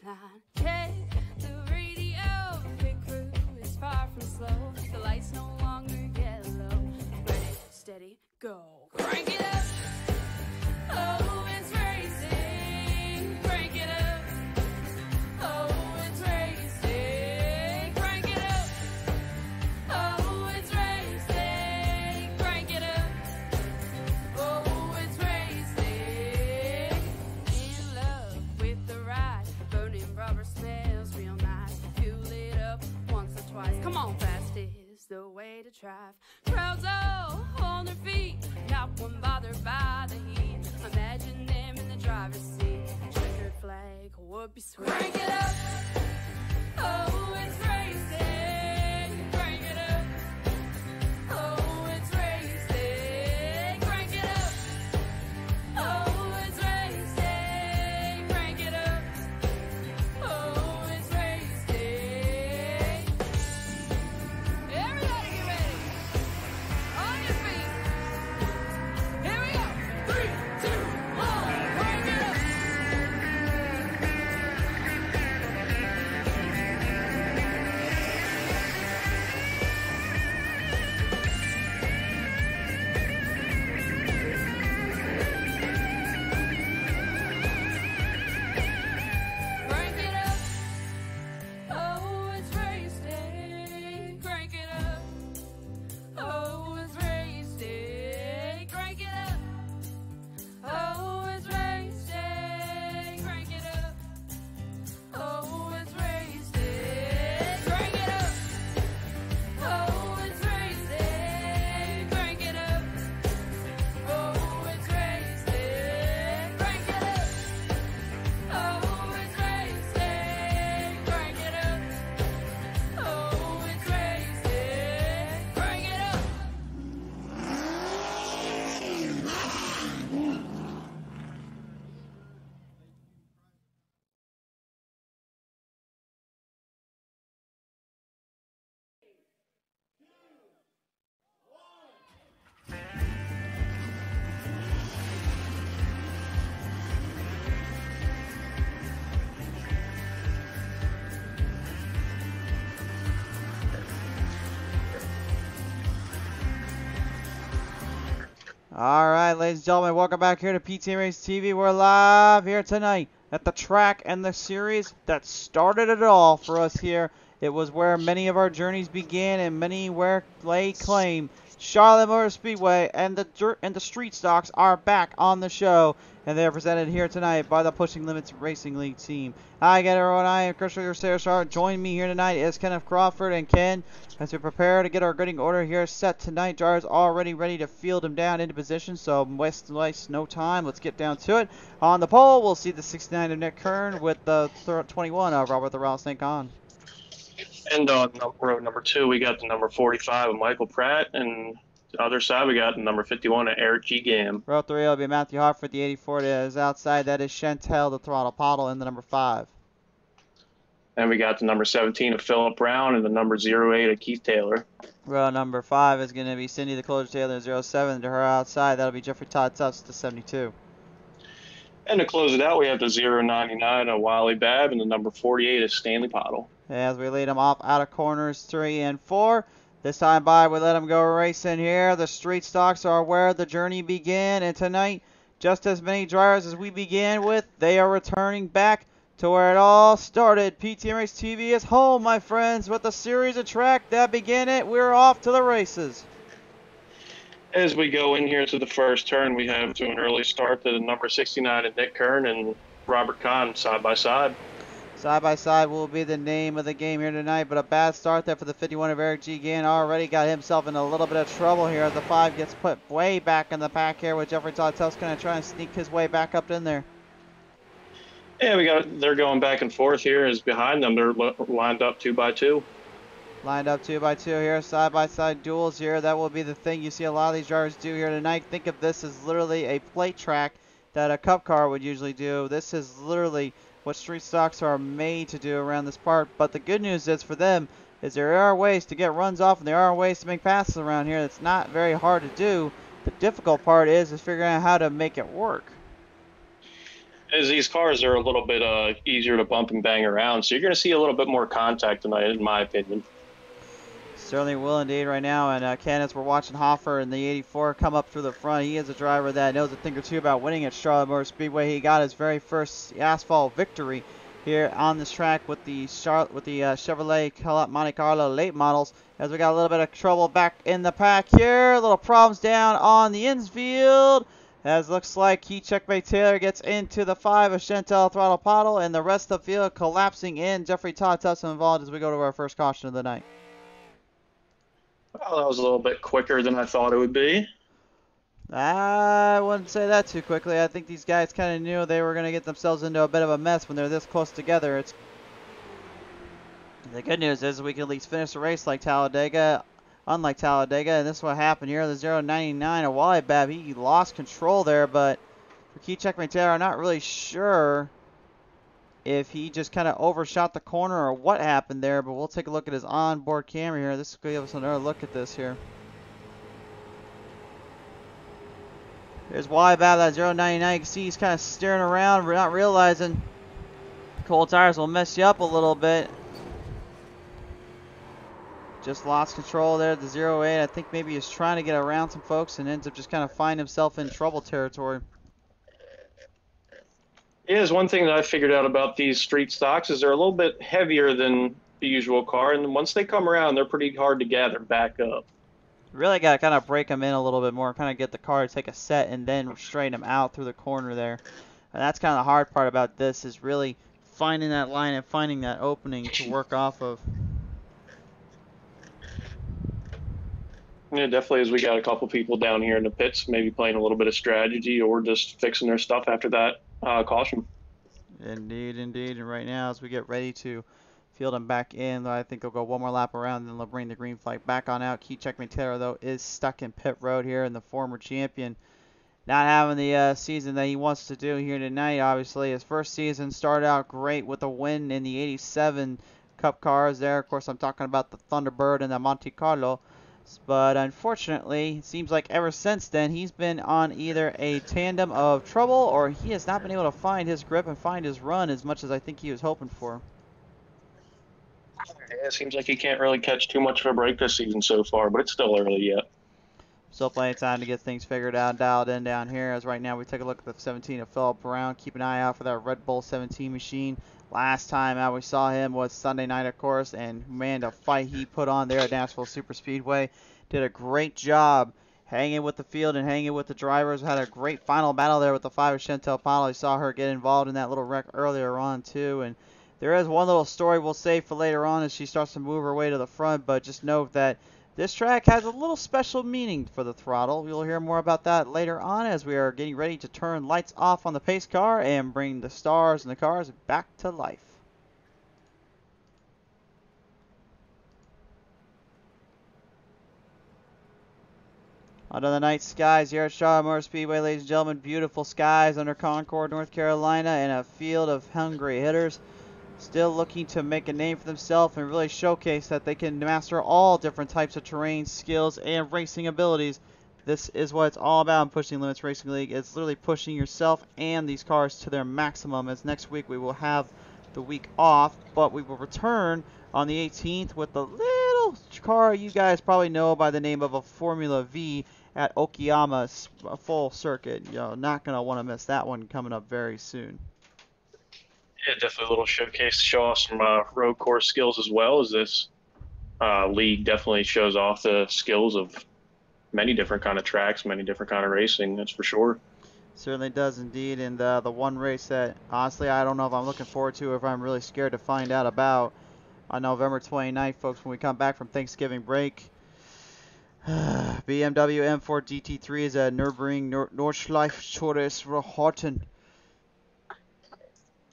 line. Check the radio, pit crew is far from slow. The lights no longer yellow. Ready, steady, go. Crank it up. Oh, it's racing. Crank it up. Oh, it's racing. Crank it up. Oh, it's racing. Crank it up. Oh, it's racing. In love with the ride. Burning rubber smells real nice. Fuel it up once or twice. Come on, fast is the way to drive. Crowds all on their feet, not one bothered by the heat. Imagine them in the driver's seat. Checkered flag would be sweet. Crank it up. Oh, it's racing. Crank it up. Oh, it's racing. Crank it up. Oh, it's racing. Crank it up. Oh, it's racing. Everybody get ready. On your feet. Here we go. 3, 2, 1. Crank it up. Crank it up. Oh, it's racing. Crank it up. Oh, it's racing. Crank it up. Oh, it's racing. Crank it up. Oh, it's racing. Crank it up. Oh, it's racing. Crank it up. Oh, it's racing. Crank it up. Oh, it's racing. Crank it up. Oh, it's racing. Crank it up. All right, ladies and gentlemen, welcome back here to PT Race TV. We're live here tonight at the track and the series that started it all for us here. It was where many of our journeys began and many where lay claim. Charlotte Motor Speedway and the dirt and the street stocks are back on the show, and they are presented here tonight by the Pushing Limits Racing League team. Hi again, everyone. I am Chris Charlotte. Joining me here tonight is Kenneth Crawford, and Ken, as we prepare to get our grading order here set tonight, Jar's already ready to field him down into position, so waste no time. Let's get down to it. On the pole, we'll see the 69 of Nick Kern with the 21 of Robert the Rattlesnake on. And on row number 2, we got the number 45 of Michael Pratt, and the other side we got the number 51 of Eric G. Gam. Row 3 will be Matthew Hartford, the 84 that is outside. That is Chantel, the throttle paddle, in the number 5. And we got the number 17 of Philip Brown and the number 08 of Keith Taylor. Row number 5 is going to be Cindy the Closure Taylor, 07. To her outside, that'll be Jeffrey Todd Tufts, the 72. And to close it out, we have the 099 of Wally Babb and the number 48 of Stanley Pottle. As we lead them off out of corners 3 and 4. This time by, we let them go racing here. The street stocks are where the journey began. And tonight, just as many drivers as we began with, they are returning back to where it all started. PTM Race TV is home, my friends, with a series of track that began it. We're off to the races. As we go in here to the first turn, we have to an early start to the number 69 of Nick Kern and Robert Kahn side by side. Side by side will be the name of the game here tonight, but a bad start there for the 51 of Eric G. Gann. Already got himself in a little bit of trouble here as the 5 gets put way back in the pack here with Jeffrey Todd Tufts going to try and sneak his way back up in there. Yeah, they're going back and forth here as behind them. They're lined up 2 by 2. Lined up 2 by 2 here, side by side duels here. That will be the thing you see a lot of these drivers do here tonight. Think of this as literally a plate track that a cup car would usually do. This is literally what street stocks are made to do around this part. But the good news is for them is there are ways to get runs off and there are ways to make passes around here. It's not very hard to do. The difficult part is figuring out how to make it work. As these cars are a little bit easier to bump and bang around, so you're going to see a little bit more contact tonight, in my opinion. Certainly will indeed right now. And Candace, we're watching Hoffer in the 84 come up through the front. He is a driver that knows a thing or two about winning at Charlotte Motor Speedway. He got his very first asphalt victory here on this track with the Chevrolet Monte Carlo late models. As we got a little bit of trouble back in the pack here. Little problems down on the infield. As looks like Key Checkmate Taylor gets into the 5 of Chantel Throttle Pottle, and the rest of the field collapsing in. Jeffrey Todd Tufson involved as we go to our first caution of the night. Well, that was a little bit quicker than I thought it would be. I wouldn't say that too quickly. I think these guys kind of knew they were going to get themselves into a bit of a mess when they're this close together. The good news is we can at least finish the race like Talladega, unlike Talladega, and this is what happened here. The 099 of Wally Babb, he lost control there, but for Key Checkmate Taylor, I'm not really sure if he just kind of overshot the corner or what happened there, but we'll take a look at his onboard camera here. This will give us another look at this here. There's Wally Babb, that 099. You can see he's kind of staring around, not realizing cold tires will mess you up a little bit. Just lost control there at the 08. I think maybe he's trying to get around some folks and ends up just kind of finding himself in trouble territory. Yeah, there's one thing that I figured out about these street stocks is they're a little bit heavier than the usual car, and once they come around, they're pretty hard to gather back up. Really got to kind of break them in a little bit more, kind of get the car to take a set and then straighten them out through the corner there. And that's kind of the hard part about this, is really finding that line and finding that opening to work off of. Yeah, definitely, as we got a couple people down here in the pits, maybe playing a little bit of strategy or just fixing their stuff after that caution. Indeed, indeed. And right now, as we get ready to field them back in, I think they'll go one more lap around, and then they'll bring the green flag back on out. Key Checkmate Taylor, though, is stuck in pit road here, and the former champion not having the season that he wants to do here tonight, obviously. His first season started out great with a win in the 87 Cup cars there. Of course, I'm talking about the Thunderbird and the Monte Carlo. But unfortunately, it seems like ever since then, he's been on either a tandem of trouble or he has not been able to find his grip and find his run as much as I think he was hoping for. Yeah, it seems like he can't really catch too much of a break this season so far, but it's still early yet. Still plenty of time to get things figured out, dialed in down here. As right now we take a look at the 17 of Philip Brown. Keep an eye out for that Red Bull 17 machine. Last time out we saw him was Sunday night, of course, and man, the fight he put on there at Nashville Super Speedway. Did a great job hanging with the field and hanging with the drivers. Had a great final battle there with the 5 of Chantel Pottle. You saw her get involved in that little wreck earlier on, too. And there is one little story we'll save for later on as she starts to move her way to the front, but just note that this track has a little special meaning for the throttle. You'll hear more about that later on as we are getting ready to turn lights off on the pace car and bring the stars and the cars back to life. Under the night skies here at Charlotte Motor Speedway, ladies and gentlemen, beautiful skies under Concord, North Carolina, and a field of hungry hitters still looking to make a name for themselves and really showcase that they can master all different types of terrain, skills, and racing abilities. This is what it's all about in Pushing Limits Racing League. It's literally pushing yourself and these cars to their maximum, as next week we will have the week off, but we will return on the 18th with the little car you guys probably know by the name of a Formula V at Okayama full circuit. Not going to want to miss that one coming up very soon. Yeah, definitely a little showcase to show off some road course skills as well, as this league definitely shows off the skills of many different kind of tracks, many different kind of racing, that's for sure. Certainly does indeed, and the one race that honestly I don't know if I'm looking forward to or if I'm really scared to find out about on November 29th, folks, when we come back from Thanksgiving break. BMW M4 GT3 is at Nürburgring Nordschleife-Torres-Rohrten.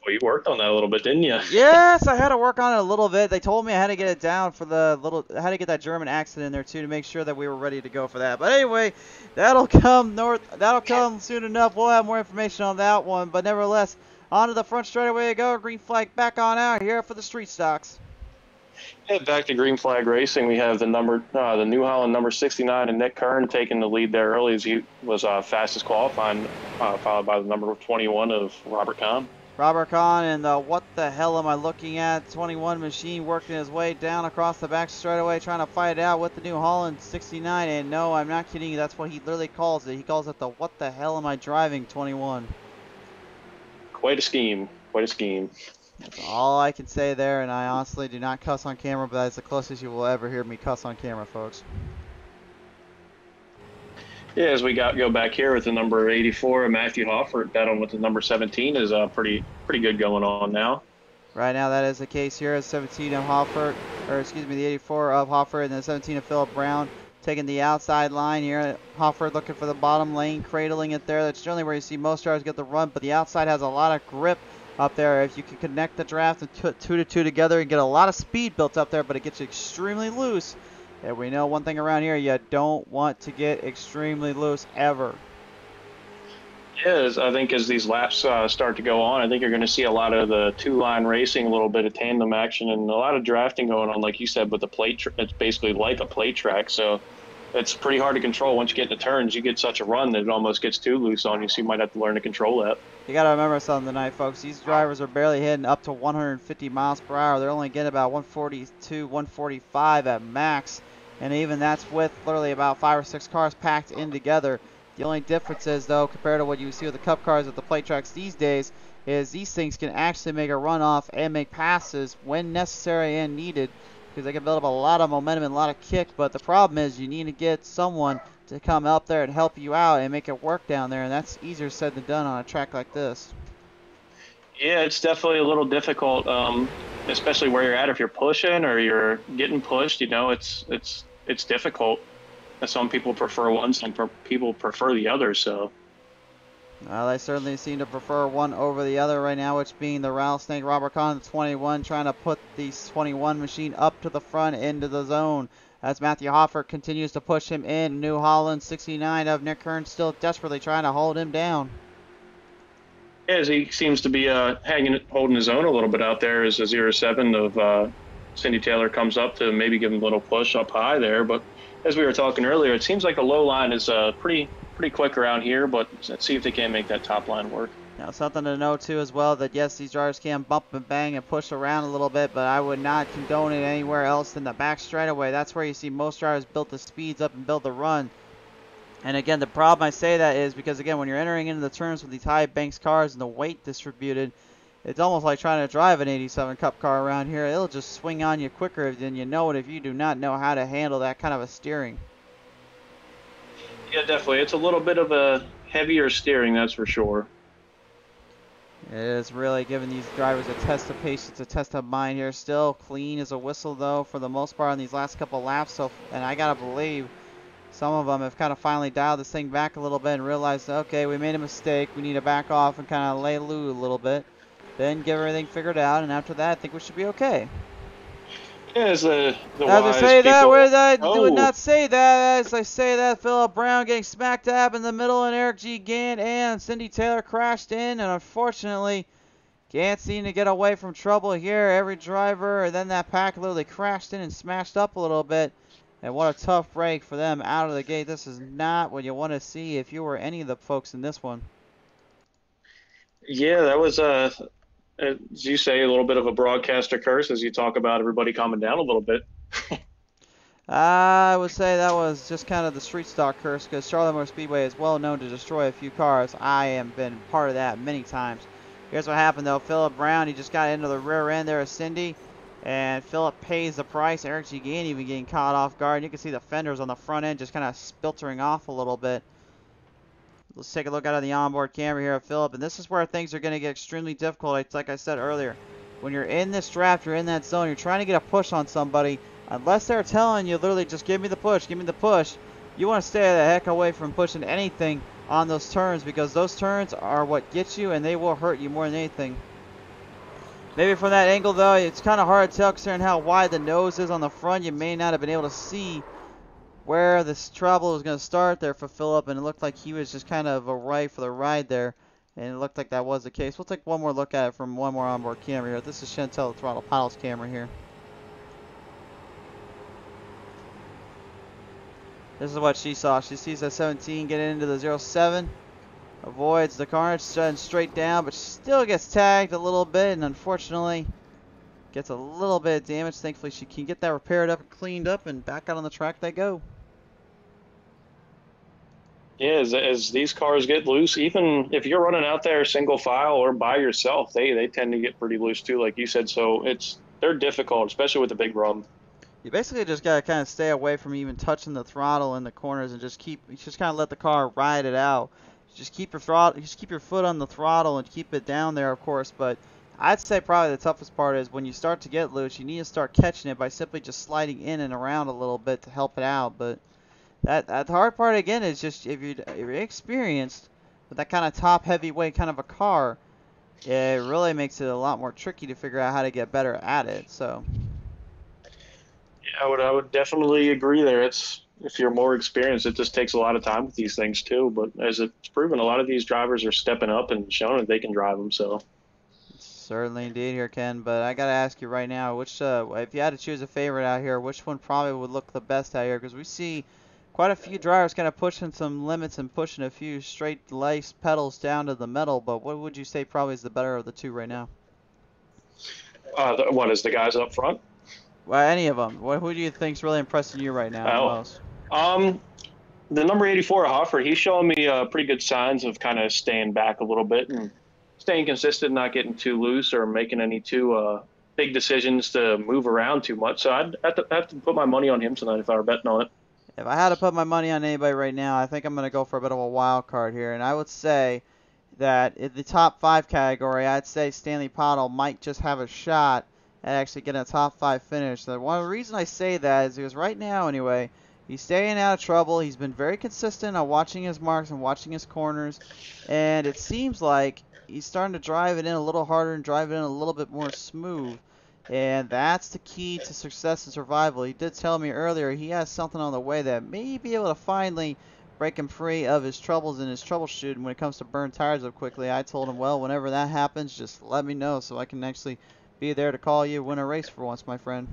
Well, you worked on that a little bit, didn't you? Yes, I had to work on it a little bit. They told me I had to get it down for I had to get that German accent in there too to make sure that we were ready to go for that. But anyway, that'll come soon enough. We'll have more information on that one. But nevertheless, on to the front straight away to go. Green flag back on out here for the street stocks. Yeah, back to Green Flag Racing, we have the New Holland number 69 and Nick Kern taking the lead there early as he was fastest qualifying, followed by the number 21 of Robert Kahn. Robert Kahn and the what the hell am I looking at? 21 machine working his way down across the back straightaway, trying to fight it out with the New Holland 69. And no, I'm not kidding you. That's what he literally calls it. He calls it the what the hell am I driving 21. Quite a scheme. Quite a scheme. That's all I can say there, and I honestly do not cuss on camera, but that's the closest you will ever hear me cuss on camera, folks. Yeah, as we go back here with the number 84, Matthew Hoffert battling with the number 17 is pretty good going on now. Right now, that is the case here. 17 of Hoffert, or excuse me, the 84 of Hoffert, and the 17 of Philip Brown taking the outside line here. Hoffert looking for the bottom lane, cradling it there. That's generally where you see most drivers get the run, but the outside has a lot of grip up there. If you can connect the draft and put 2 to 2 together and get a lot of speed built up there, but it gets extremely loose. And we know one thing around here, you don't want to get extremely loose ever. Yeah, I think as these laps start to go on, I think you're going to see a lot of the two-line racing, a little bit of tandem action, and a lot of drafting going on, like you said, with the plate. It's basically like a plate track, so it's pretty hard to control. Once you get into turns, you get such a run that it almost gets too loose on you, so you might have to learn to control that. You got to remember something tonight, folks. These drivers are barely hitting up to 150 miles per hour. They're only getting about 142, 145 at max. And even that's with literally about 5 or 6 cars packed in together. The only difference is, though, compared to what you see with the Cup cars at the plate tracks these days, is these things can actually make a runoff and make passes when necessary and needed, because they can build up a lot of momentum and a lot of kick. But the problem is you need to get someone to come up there and help you out and make it work down there, and that's easier said than done on a track like this. Yeah, it's definitely a little difficult, especially where you're at. If you're pushing or you're getting pushed, you know, it's difficult. Some people prefer one, some people prefer the other. So, well, they certainly seem to prefer one over the other right now, which being the rattlesnake Robert Kahn, the 21, trying to put the 21 machine up to the front into the zone. As Matthew Hoffert continues to push him in. New Holland 69 of Nick Kern still desperately trying to hold him down. As he seems to be holding his own a little bit out there as the 07 of Cindy Taylor comes up to maybe give him a little push up high there. But as we were talking earlier, it seems like the low line is pretty quick around here, but let's see if they can make that top line work. Now, something to know, too, as well, that yes, these drivers can bump and bang and push around a little bit, but I would not condone it anywhere else than the back straightaway. That's where you see most drivers build the speeds up and build the run. And again, the problem I say that is because, again, when you're entering into the turns with these high banks cars and the weight distributed, it's almost like trying to drive an 87 Cup car around here. It'll just swing on you quicker than you know it if you do not know how to handle that kind of a steering. Yeah, definitely. It's a little bit of a heavier steering, that's for sure. It is really giving these drivers a test of patience, a test of mind here. Still clean as a whistle, though, for the most part on these last couple laps. So, and I got to believe some of them have kind of finally dialed this thing back a little bit and realized, okay, we made a mistake. We need to back off and kind of lay low a little bit. Then get everything figured out, and after that, I think we should be okay. Yeah, as I say that, where did I would not say that? As I say that, Philip Brown getting smack dab in the middle, and Eric G. Gant and Cindy Taylor crashed in, and unfortunately, Gant seemed to get away from trouble here. Every driver, and then that pack literally crashed in and smashed up a little bit. And what a tough break for them out of the gate. This is not what you want to see if you were any of the folks in this one. Yeah, that was as you say, a little bit of a broadcaster curse as you talk about everybody calming down a little bit. I would say that was just kind of the street stock curse, because Charlotte Motor Speedway is well known to destroy a few cars. I have been part of that many times. Here's what happened, though. Philip Brown, he just got into the rear end there of Cindy, and Philip pays the price. Eric G. Gant even getting caught off guard. You can see the fenders on the front end just kind of spiltering off a little bit. Let's take a look out of the onboard camera here of Philip, and this is where things are going to get extremely difficult. It's like I said earlier, when you're in this draft, you're in that zone, you're trying to get a push on somebody, unless they're telling you literally just give me the push, you want to stay the heck away from pushing anything on those turns, because those turns are what gets you, and they will hurt you more than anything. Maybe from that angle, though, it's kind of hard to tell considering how wide the nose is on the front. You may not have been able to see where this trouble was going to start there for Philip, and it looked like he was just kind of right for the ride there, and it looked like that was the case. We'll take one more look at it from one more onboard camera here. This is Chantel, the Throttle Paddles camera here. This is what she saw. She sees that 17 getting into the 07. Avoids the car, it's straight down, but still gets tagged a little bit, and unfortunately gets a little bit of damage. Thankfully, she can get that repaired up and cleaned up, and back out on the track they go. Yeah, as these cars get loose, even if you're running out there single file or by yourself, they tend to get pretty loose too, like you said. So they're difficult, especially with the big rub. You basically just gotta kind of stay away from even touching the throttle in the corners, and just kind of let the car ride it out. Just keep your foot on the throttle and keep it down there, of course. But I'd say probably the toughest part is when you start to get loose, you need to start catching it by simply just sliding in and around a little bit to help it out. But the hard part again is just if you're experienced with that kind of top heavyweight kind of a car, it really makes it a lot more tricky to figure out how to get better at it. So yeah, I would definitely agree there. If you're more experienced, it just takes a lot of time with these things too. But as it's proven, a lot of these drivers are stepping up and showing that they can drive them. So certainly indeed here, Ken. But I gotta ask you right now, which if you had to choose a favorite out here, which one probably would look the best out here? Because we see quite a few drivers kind of pushing some limits and pushing a few straight lace pedals down to the metal. But what would you say probably is the better of the two right now? what is the guys up front? Well, any of them. Who do you think's really impressing you right now the most? The number 84 Hofford, he's showing me pretty good signs of kind of staying back a little bit and staying consistent, not getting too loose or making any too big decisions to move around too much. So I'd have to put my money on him tonight if I were betting on it. If I had to put my money on anybody right now, I think I'm going to go for a bit of a wild card here. And I would say that in the top 5 category, I'd say Stanley Pottle might just have a shot at actually getting a top 5 finish. The one reason I say that is because right now, anyway, he's staying out of trouble. He's been very consistent on watching his marks and watching his corners. And it seems like he's starting to drive it in a little harder and drive it in a little bit more smooth. And that's the key to success and survival. He did tell me earlier he has something on the way that may be able to finally break him free of his troubles and his troubleshooting when it comes to burn tires up quickly. I told him, well, whenever that happens, just let me know so I can actually be there to call you win a race for once, my friend.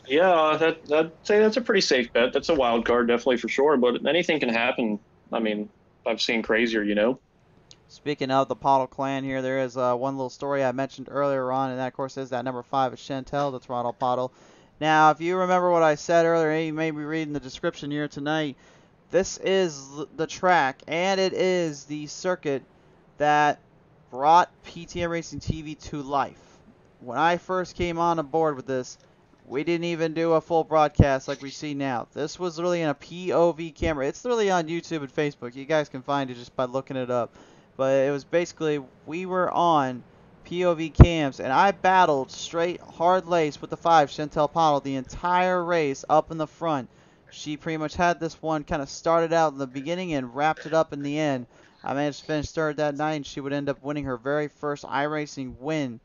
Yeah, I'd say that's a pretty safe bet. That's a wild card, definitely for sure. But anything can happen. I mean, I've seen crazier, you know. Speaking of the Pottle clan here, there is one little story I mentioned earlier on, and that, of course, is that number 5 is Chantel, the Toronto Pottle. Now, if you remember what I said earlier, you may be reading the description here tonight. This is the track, and it is the circuit that brought PTA Racing TV to life. When I first came on board with this, we didn't even do a full broadcast like we see now. This was really in a POV camera. It's really on YouTube and Facebook. You guys can find it just by looking it up. But it was basically, we were on POV cams, and I battled straight hard lace with the 5, Chantel Pottle, the entire race up in the front. She pretty much had this one kind of started out in the beginning and wrapped it up in the end. I managed to finish third that night, and she would end up winning her very first iRacing win.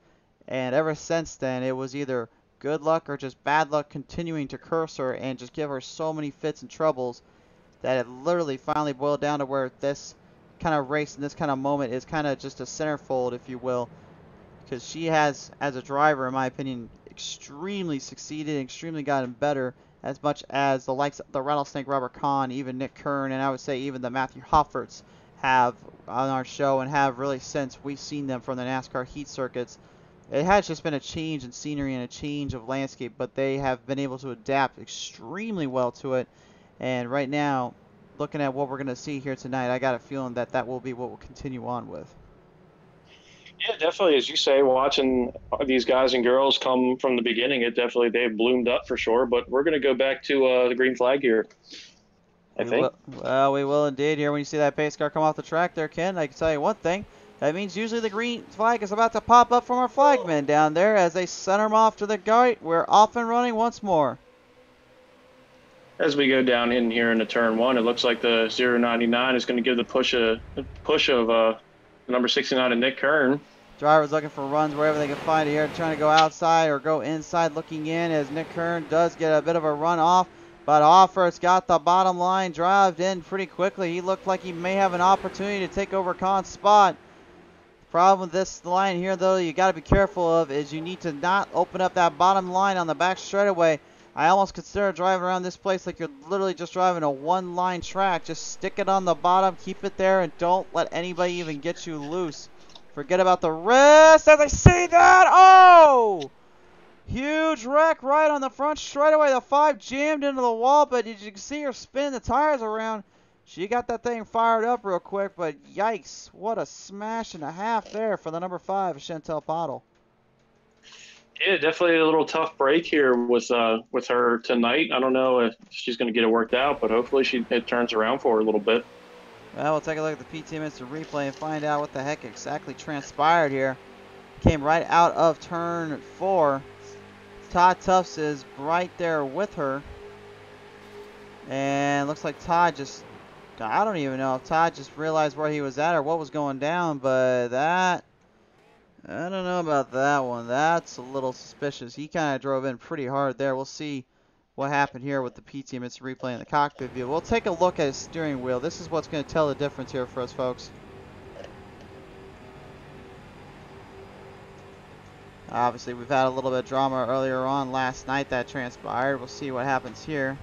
And ever since then, it was either good luck or just bad luck continuing to curse her and just give her so many fits and troubles that it literally finally boiled down to where this kind of race and this kind of moment is kind of just a centerfold, if you will, because she has, as a driver, in my opinion, extremely succeeded, extremely gotten better, as much as the likes of the Rattlesnake Robert Kahn, even Nick Kern, and I would say even the Matthew Hofferts have on our show, and have really since we've seen them from the NASCAR heat circuits. It has just been a change in scenery and a change of landscape, but they have been able to adapt extremely well to it. And right now, looking at what we're going to see here tonight, I got a feeling that that will be what we'll continue on with. Yeah, definitely. As you say, watching these guys and girls come from the beginning, they've bloomed up for sure. But we're going to go back to the green flag here, I think. Well, we will indeed here when you see that pace car come off the track there, Ken. I can tell you one thing. That means usually the green flag is about to pop up from our flagmen down there as they center them off to the right. We're off and running once more. As we go down in here into turn 1, it looks like the 099 is going to give the push of number 69 to Nick Kern. Drivers looking for runs wherever they can find it here, trying to go outside or go inside looking in, as Nick Kern does get a bit of a run off. But Hoffer's got the bottom line, drived in pretty quickly. He looked like he may have an opportunity to take over Kahn's spot. The problem with this line here, though, you got to be careful of is you need to not open up that bottom line on the back straightaway. I almost consider driving around this place like you're literally just driving a one-line track. Just stick it on the bottom, keep it there, and don't let anybody even get you loose. Forget about the rest as I see that. Oh! Huge wreck right on the front straightaway. The 5 jammed into the wall, but as you can see her spin the tires around. She got that thing fired up real quick, but yikes. What a smash and a half there for the number 5, Chantel Pottle. Yeah, definitely a little tough break here with her tonight. I don't know if she's going to get it worked out, but hopefully it turns around for her a little bit. Well, we'll take a look at the PT Instant replay and find out what the heck exactly transpired here. Came right out of turn 4. Todd Tufts is right there with her. And looks like Todd just, I don't even know if Todd just realized where he was at or what was going down, but that, I don't know about that one. That's a little suspicious. He kind of drove in pretty hard there. We'll see what happened here with the PTM. It's replay in the cockpit view. We'll take a look at his steering wheel. This is what's going to tell the difference here for us, folks. Obviously, we've had a little bit of drama earlier on last night that transpired. We'll see what happens here.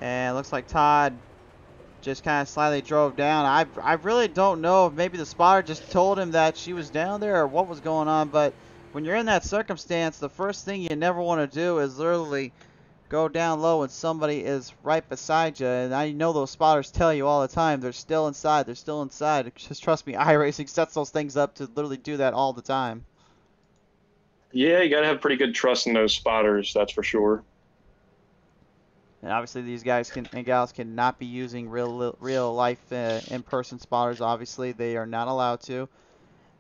And it looks like Todd just kind of slightly drove down. I really don't know if maybe the spotter just told him that she was down there or what was going on, but when you're in that circumstance, the first thing you never want to do is literally go down low when somebody is right beside you. And I know those spotters tell you all the time, they're still inside, they're still inside. Just trust me, iRacing sets those things up to literally do that all the time. Yeah, you got to have pretty good trust in those spotters, that's for sure. And obviously these guys and gals cannot be using real life in-person spotters. Obviously they are not allowed to.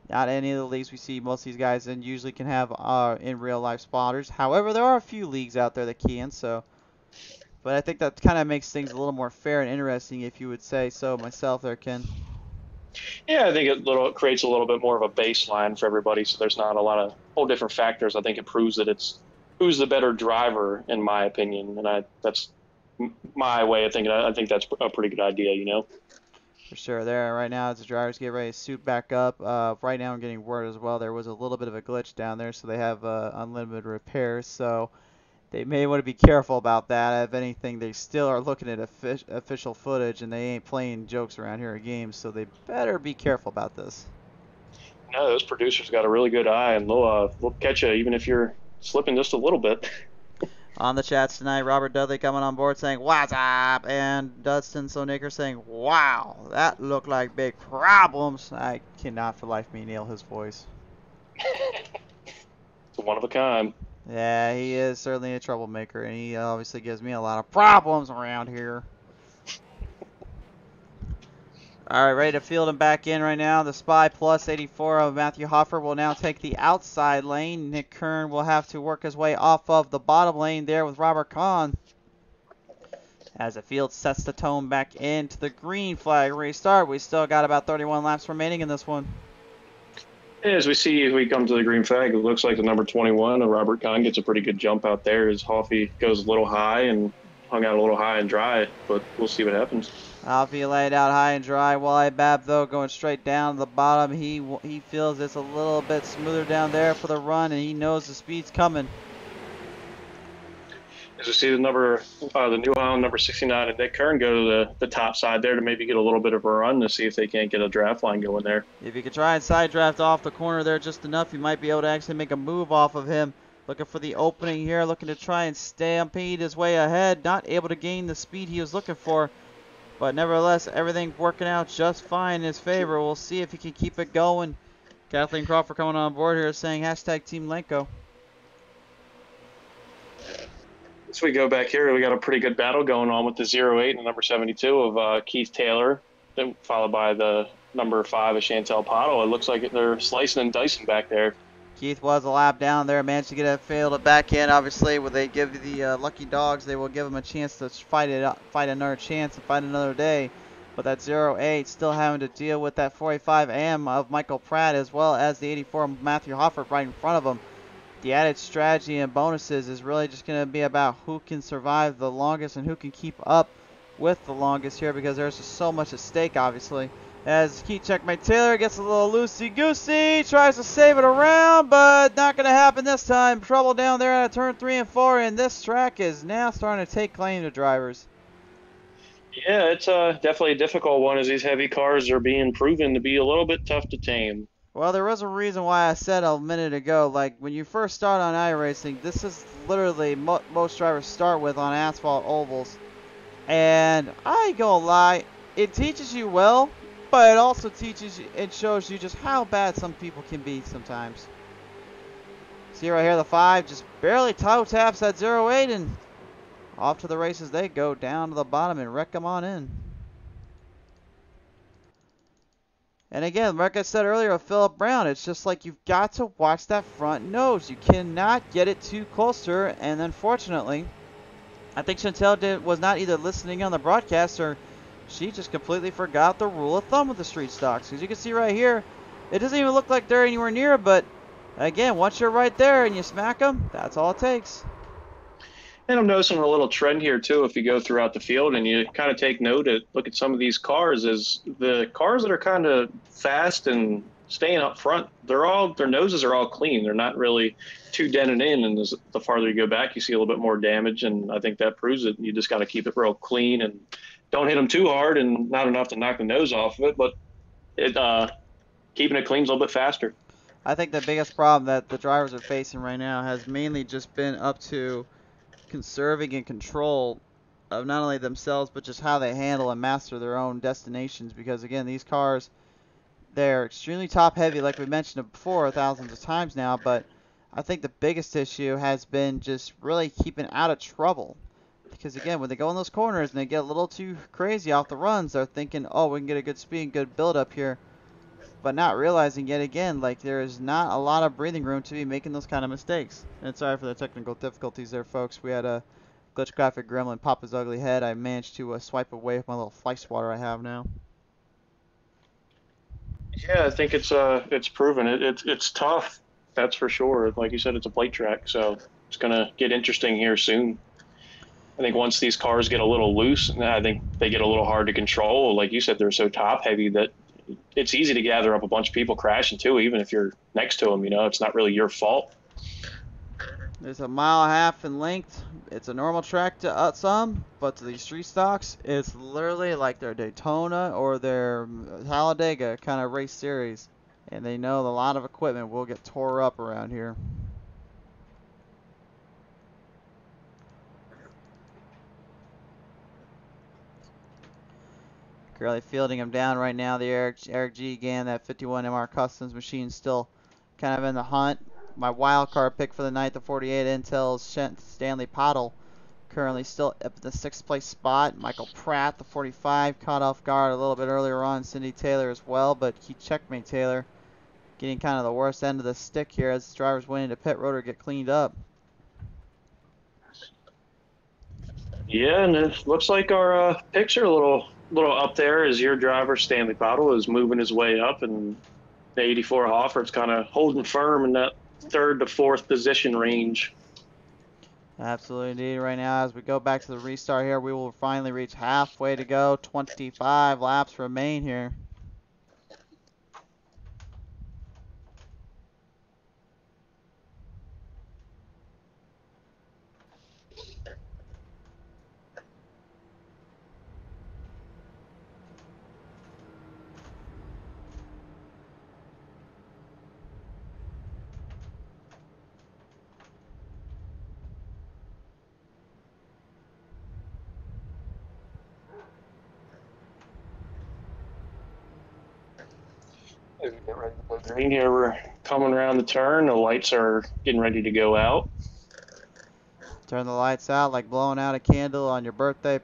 Not any of the leagues we see most of these guys in usually can have in real life spotters. However, there are a few leagues out there that can. So, but I think that kind of makes things a little more fair and interesting, if you would say so myself there, Ken. Yeah, I think it creates a little bit more of a baseline for everybody, so there's not a lot of whole different factors. I think it proves that it's who's the better driver, in my opinion, and that's my way of thinking. I think that's a pretty good idea, you know. For sure. There right now as the drivers get ready to suit back up. Right now I'm getting word as well there was a little bit of a glitch down there, so they have unlimited repairs, so they may want to be careful about that. If anything, they still are looking at official footage, and they ain't playing jokes around here at games, so they better be careful about this. No, those producers got a really good eye, and they'll catch you even if you're slipping just a little bit. On the chats tonight, Robert Dudley coming on board saying, "What's up?" And Dustin Sonaker saying, "Wow, that looked like big problems." I cannot for life me nail his voice. It's one of a kind. Yeah, he is certainly a troublemaker, and he obviously gives me a lot of problems around here. All right, ready to field him back in right now. The Spy plus 84 of Matthew Hoffer will now take the outside lane. Nick Kern will have to work his way off of the bottom lane there with Robert Kahn. As the field sets the tone back into the green flag restart. We still got about 31 laps remaining in this one. As we come to the green flag, it looks like the number 21, Robert Kahn, gets a pretty good jump out there as Hoffy goes a little high and hung out a little high and dry, but we'll see what happens. Hoffy laid out high and dry. Wally Babb, though, going straight down to the bottom. He feels it's a little bit smoother down there for the run, and he knows the speed's coming. As we see the New Holland number 69 and Nick Kern go to the top side there to maybe get a little bit of a run to see if they can't get a draft line going there. If you could try and side draft off the corner there just enough, you might be able to actually make a move off of him. Looking for the opening here, looking to try and stampede his way ahead. Not able to gain the speed he was looking for. But nevertheless, everything working out just fine in his favor. We'll see if he can keep it going. Kathleen Crawford coming on board here saying hashtag Team Lenko. As we go back here, we got a pretty good battle going on with the 08 and the number 72 of Keith Taylor, then followed by the number 5 of Chantel Pottle. It looks like they're slicing and dicing back there. Keith was a lap down there, managed to get a failed it back in. Obviously, when they give the lucky dogs, they will give them a chance to fight another chance and fight another day. But that 08 still having to deal with that 45 AM of Michael Pratt as well as the 84 Matthew Hoffert right in front of him. The added strategy and bonuses is really just going to be about who can survive the longest and who can keep up with the longest here, because there's just so much at stake, obviously. As Key Checkmate Taylor gets a little loosey-goosey, tries to save it around, but not going to happen this time. Trouble down there at turn 3 and 4, and this track is now starting to take claim to drivers. Yeah, it's definitely a difficult one as these heavy cars are being proven to be a little bit tough to tame. Well, there was a reason why I said a minute ago, like when you first start on iRacing, this is literally most drivers start with on asphalt ovals. And I ain't gonna lie, it teaches you well, but it also teaches you, it shows you just how bad some people can be sometimes. See right here, the 5 just barely toe taps that 08, and off to the races they go, down to the bottom and wreck them on in. And again, like I said earlier with Philip Brown, it's just like you've got to watch that front nose. You cannot get it too closer, and unfortunately, I think Chantel was not either listening on the broadcast or she just completely forgot the rule of thumb with the street stocks. As you can see right here, it doesn't even look like they're anywhere near, but again, once you're right there and you smack them, that's all it takes. And I'm noticing a little trend here too. If you go throughout the field and you kind of take note at look at some of these cars, is the cars that are kind of fast and staying up front, their noses are all clean. They're not really too dented in, and the farther you go back, you see a little bit more damage. And I think that proves it. You just got to keep it real clean and don't hit them too hard and not enough to knock the nose off of it, but keeping it clean is a little bit faster. I think the biggest problem that the drivers are facing right now has mainly just been up to conserving and control of not only themselves but just how they handle and master their own destinations, because again, these cars, they're extremely top heavy like we mentioned before thousands of times now, but I think the biggest issue has been just really keeping out of trouble, because again, when they go in those corners and they get a little too crazy off the runs, they're thinking, oh, we can get a good speed and good build up here, but not realizing yet again, like, there is not a lot of breathing room to be making those kind of mistakes. And sorry for the technical difficulties there, folks. We had a glitch graphic gremlin pop his ugly head. I managed to swipe away with my little fly swatter I have now. Yeah, I think it's proven. It's tough, that's for sure. Like you said, it's a plate track, so it's gonna get interesting here soon. I think once these cars get a little loose, I think they get a little hard to control. Like you said, they're so top heavy that it's easy to gather up a bunch of people crashing too, even if you're next to them. You know, it's not really your fault. There's a mile and a half in length. It's a normal track to some, but to these street stocks, it's literally like their Daytona or their Talladega kind of race series. And they know a lot of equipment will get tore up around here. Currently fielding him down right now. The Eric G. Gann, that 51 MR Customs machine, still kind of in the hunt. My wild card pick for the night, the 48 Intel's Stanley Pottle, currently still up in the 6th place spot. Michael Pratt, the 45, caught off guard a little bit earlier on. Cindy Taylor as well, but Key Checkmate Taylor getting kind of the worst end of the stick here as drivers went into pit road or get cleaned up. Yeah, and it looks like our picks are a little up there as your driver, Stanley Pottle, is moving his way up, and the 84 Hoffert's kind of holding firm in that 3rd to 4th position range. Absolutely indeed. Right now, as we go back to the restart here, we will finally reach halfway to go. 25 laps remain here. Green here, we're coming around the turn. The lights are getting ready to go out. Turn the lights out like blowing out a candle on your birthday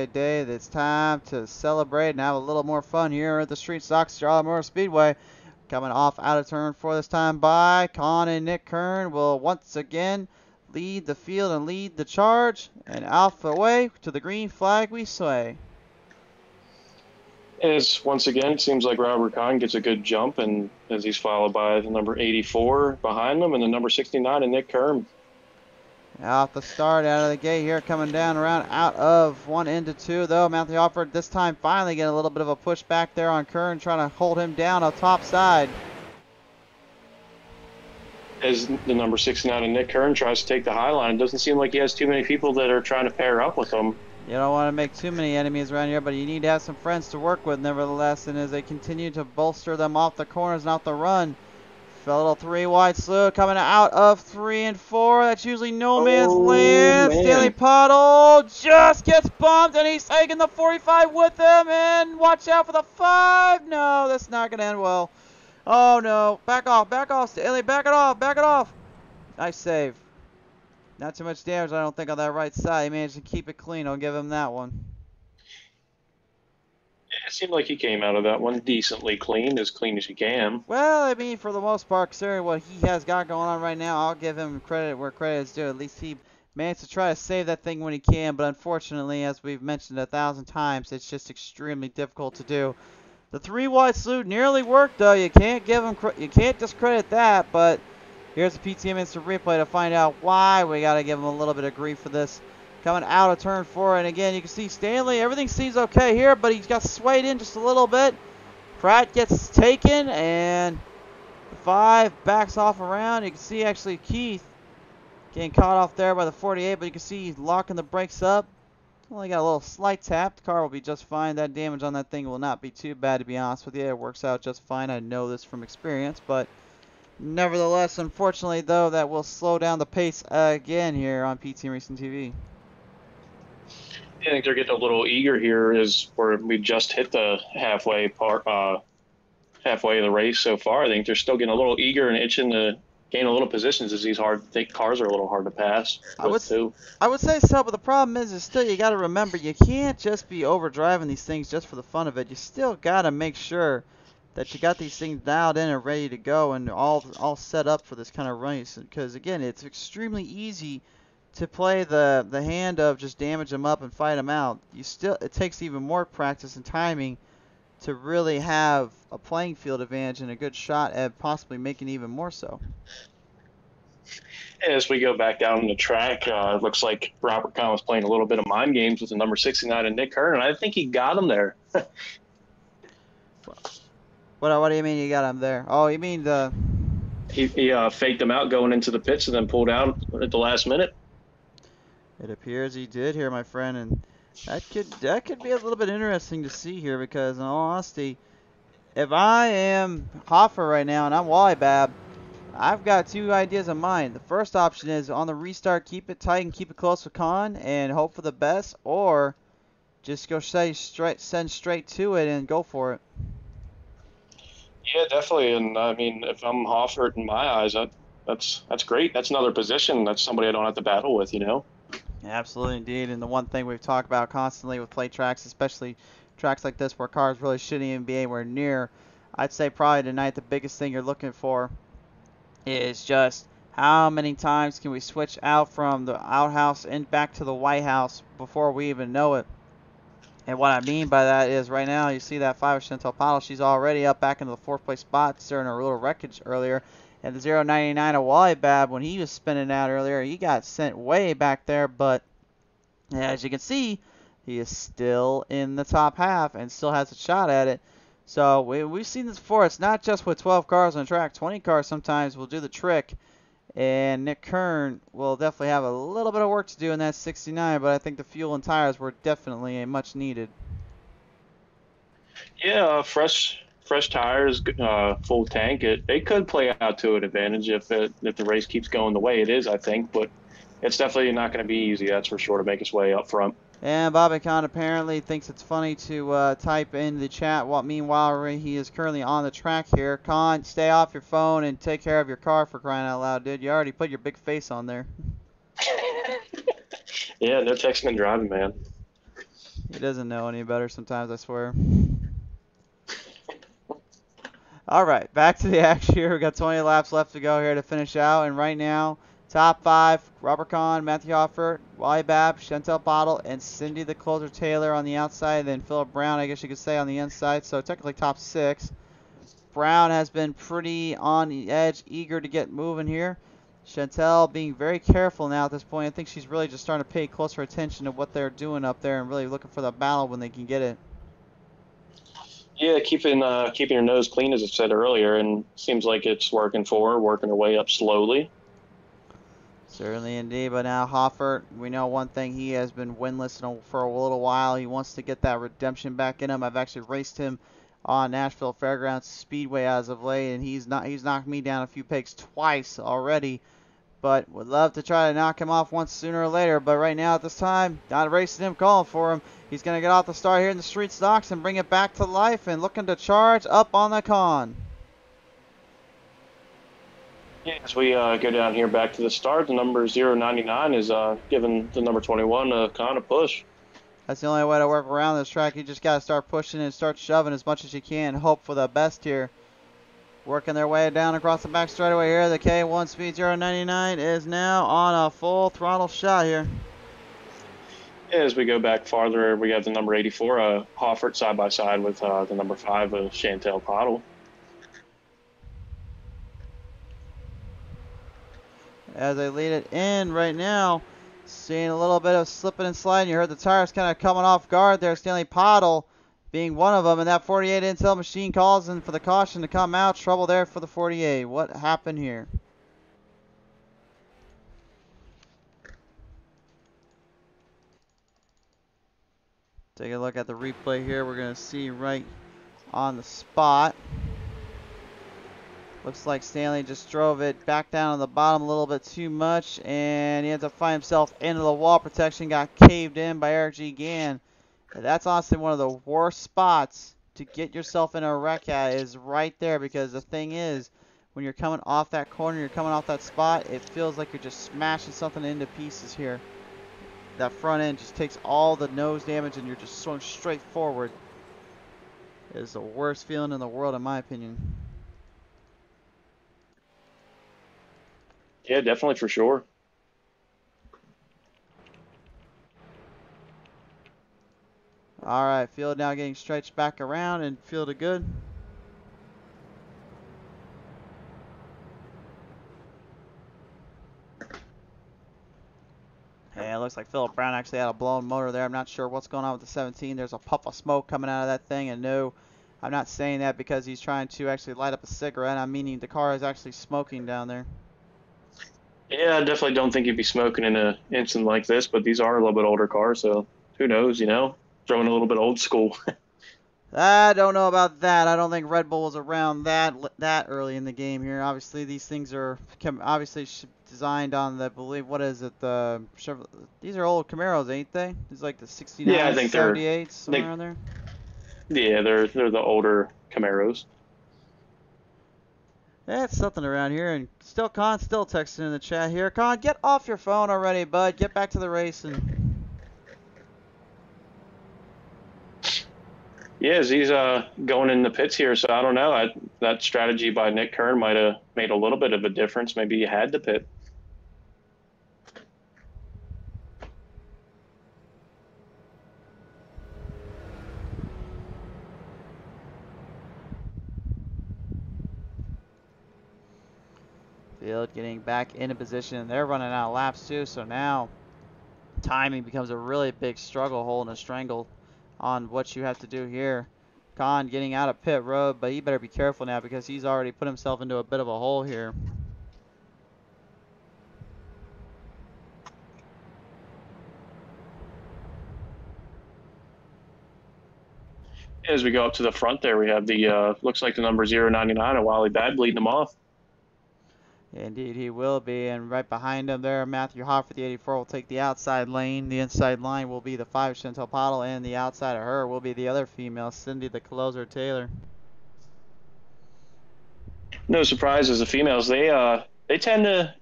day. It's time to celebrate and have a little more fun here at the Street Stocks Charlotte Motor Speedway. Coming off out of turn 4 this time by Con and Nick Kern will once again lead the field and lead the charge, and out the way to the green flag we sway. As once again, it seems like Robert Kahn gets a good jump, and as he's followed by the number 84 behind him and the number 69 and Nick Kern. Off the start, out of the gate here, coming down around out of 1 into 2, though. Matthew Alford this time finally getting a little bit of a push back there on Kern, trying to hold him down on top side. As the number 69 and Nick Kern tries to take the high line, it doesn't seem like he has too many people that are trying to pair up with him. You don't want to make too many enemies around here, but you need to have some friends to work with nevertheless. And as they continue to bolster them off the corners and off the run, a little 3 wide slew coming out of 3 and 4. That's usually no man's land. Man. Stanley Puddle just gets bumped, and he's taking the 45 with him. And watch out for the 5. No, that's not going to end well. Oh, no. Back off, Stanley. Back it off. Nice save. Not too much damage, I don't think, on that right side. He managed to keep it clean. I'll give him that one. It seemed like he came out of that one decently clean as you can. Well, I mean, for the most part, considering what he has got going on right now, I'll give him credit where credit is due. At least he managed to try to save that thing when he can, but unfortunately, as we've mentioned 1,000 times, it's just extremely difficult to do. The 3 wide slew nearly worked, though. You can't discredit that, but here's the PTM instant replay to find out why we got to give him a little bit of grief for this. Coming out of turn 4, and again, you can see Stanley, everything seems okay here, but he's got swayed in just a little bit. Pratt gets taken, and the 5 backs off around. You can see, actually, Keith getting caught off there by the 48, but you can see he's locking the brakes up. Only got a little slight tap. The car will be just fine. That damage on that thing will not be too bad, to be honest with you. It works out just fine. I know this from experience, but nevertheless, unfortunately, though, that will slow down the pace again here on PTM Racing TV. I think they're getting a little eager here, is where we just hit the halfway of the race so far. I think they're still getting a little eager and itching to gain a little positions, as these cars are a little hard to pass. I would say so, but the problem is still, you got to remember, you can't just be overdriving these things just for the fun of it. You still got to make sure that you got these things dialed in and ready to go and all set up for this kind of race. Because again, it's extremely easy to play the hand of just damage them up and fight them out. It takes even more practice and timing to really have a playing field advantage and a good shot at possibly making even more so. As we go back down the track, it looks like Robert Kahn was playing a little bit of mind games with the number 69 and Nick Kern, and I think he got him there. What do you mean you got him there? Oh, you mean the... He faked him out going into the pits and then pulled out at the last minute. It appears he did here, my friend, and that could be a little bit interesting to see here, because in all honesty, if I am Hoffer right now and I'm Wally Bab, I've got 2 ideas in mind. The first option is on the restart, keep it tight and keep it close with Kahn and hope for the best, or just go send straight to it and go for it. Yeah, definitely. And I mean, if I'm Hoffert, in my eyes, that's great. That's another position. That's somebody I don't have to battle with, you know? Absolutely, indeed. And the one thing we've talked about constantly with plate tracks, especially tracks like this where cars really shouldn't even be anywhere near, I'd say probably tonight the biggest thing you're looking for is just how many times can we switch out from the outhouse and back to the White House before we even know it. And what I mean by that is right now you see that 5 of Chantal Paddle, she's already up back into the 4th place spot during her little wreckage earlier. And the 099 of Wally Bab, when he was spinning out earlier, he got sent way back there. But as you can see, he is still in the top half and still has a shot at it. So we've seen this before. It's not just with 12 cars on the track. 20 cars sometimes will do the trick. And Nick Kern will definitely have a little bit of work to do in that 69. But I think the fuel and tires were definitely much needed. Yeah, fresh tires, full tank. It could play out to an advantage if the race keeps going the way it is, I think. But it's definitely not going to be easy, that's for sure, to make its way up front. And Bobby Kahn apparently thinks it's funny to type in the chat. Meanwhile, he is currently on the track here. Kahn, stay off your phone and take care of your car, for crying out loud, dude. You already put your big face on there. Yeah, no texting and driving, man. He doesn't know any better sometimes, I swear. All right, back to the action here. We've got 20 laps left to go here to finish out. And right now, top 5, Robert Kahn, Matthew Hoffer, Wally Babb, Chantel Bottle, and Cindy the Closer Taylor on the outside. Then Philip Brown, I guess you could say, on the inside. So technically top 6. Brown has been pretty on the edge, eager to get moving here. Chantel being very careful now at this point. I think she's really just starting to pay closer attention to what they're doing up there and really looking for the battle when they can get it. Yeah, keeping your nose clean, as I said earlier, and seems like it's working for her, working her way up slowly. Certainly indeed, but now Hoffert, we know one thing, he has been winless for a little while. He wants to get that redemption back in him. I've actually raced him on Nashville Fairgrounds Speedway as of late, and he's knocked me down a few pegs twice already. But would love to try to knock him off once sooner or later. But right now at this time, not racing him, calling for him. He's going to get off the start here in the street stocks and bring it back to life and looking to charge up on the con. Yeah, as we go down here back to the start, the number 099 is giving the number 21 a kind of push. That's the only way to work around this track. You just got to start pushing and start shoving as much as you can. Hope for the best here. Working their way down across the back straightaway here. The K1 Speed 099 is now on a full throttle shot here. Yeah, as we go back farther, we have the number 84, Hoffert, side by side with the number 5, Chantel Pottle. As they lead it in right now, seeing a little bit of slipping and sliding. You heard the tires kind of coming off guard there. Stanley Pottle being one of them, and that 48 Intel machine calls in for the caution to come out. Trouble there for the 48. What happened here? Take a look at the replay here. We're going to see right on the spot. Looks like Stanley just drove it back down on the bottom a little bit too much, and he ends up finding himself into the wall protection, got caved in by Eric G. Gann. That's honestly one of the worst spots to get yourself in a wreck at, is right there, because the thing is, when you're coming off that corner, you're coming off that spot, it feels like you're just smashing something into pieces here. That front end just takes all the nose damage and you're just swung straight forward. It is the worst feeling in the world, in my opinion. Yeah, definitely, for sure. All right, field now getting stretched back around and fielded good. Hey, it looks like Philip Brown actually had a blown motor there. I'm not sure what's going on with the 17. There's a puff of smoke coming out of that thing, and no, I'm not saying that because he's trying to actually light up a cigarette. I'm meaning the car is actually smoking down there. Yeah, I definitely don't think you'd be smoking in an instant like this, but these are a little bit older cars, so who knows, you know? Throwing a little bit old school. I don't know about that. I don't think Red Bull was around that early in the game here. Obviously, these things are obviously designed on the, I believe, what is it? The these are old Camaros, ain't they? These like the 69, Yeah, I think 78, somewhere around there. Yeah, they're the older Camaros. That's something around here, and still Con still texting in the chat here. Con, get off your phone already, bud. Get back to the racing. Yeah, as he's going in the pits here, so I don't know. That strategy by Nick Kern might have made a little bit of a difference. Maybe he had to pit. Field getting back into position. They're running out of laps too, so now timing becomes a really big struggle, holding a strangle on what you have to do here. Khan getting out of pit road, but he better be careful now because he's already put himself into a bit of a hole here. As we go up to the front there, we have the, looks like the number 099, and Wally Bad leading them off. Indeed, he will be. And right behind him there, Matthew Hoffert, the 84, will take the outside lane. The inside line will be the 5, Chantel Pottle, and the outside of her will be the other female, Cindy the Closer Taylor. No surprises, the females, they tend to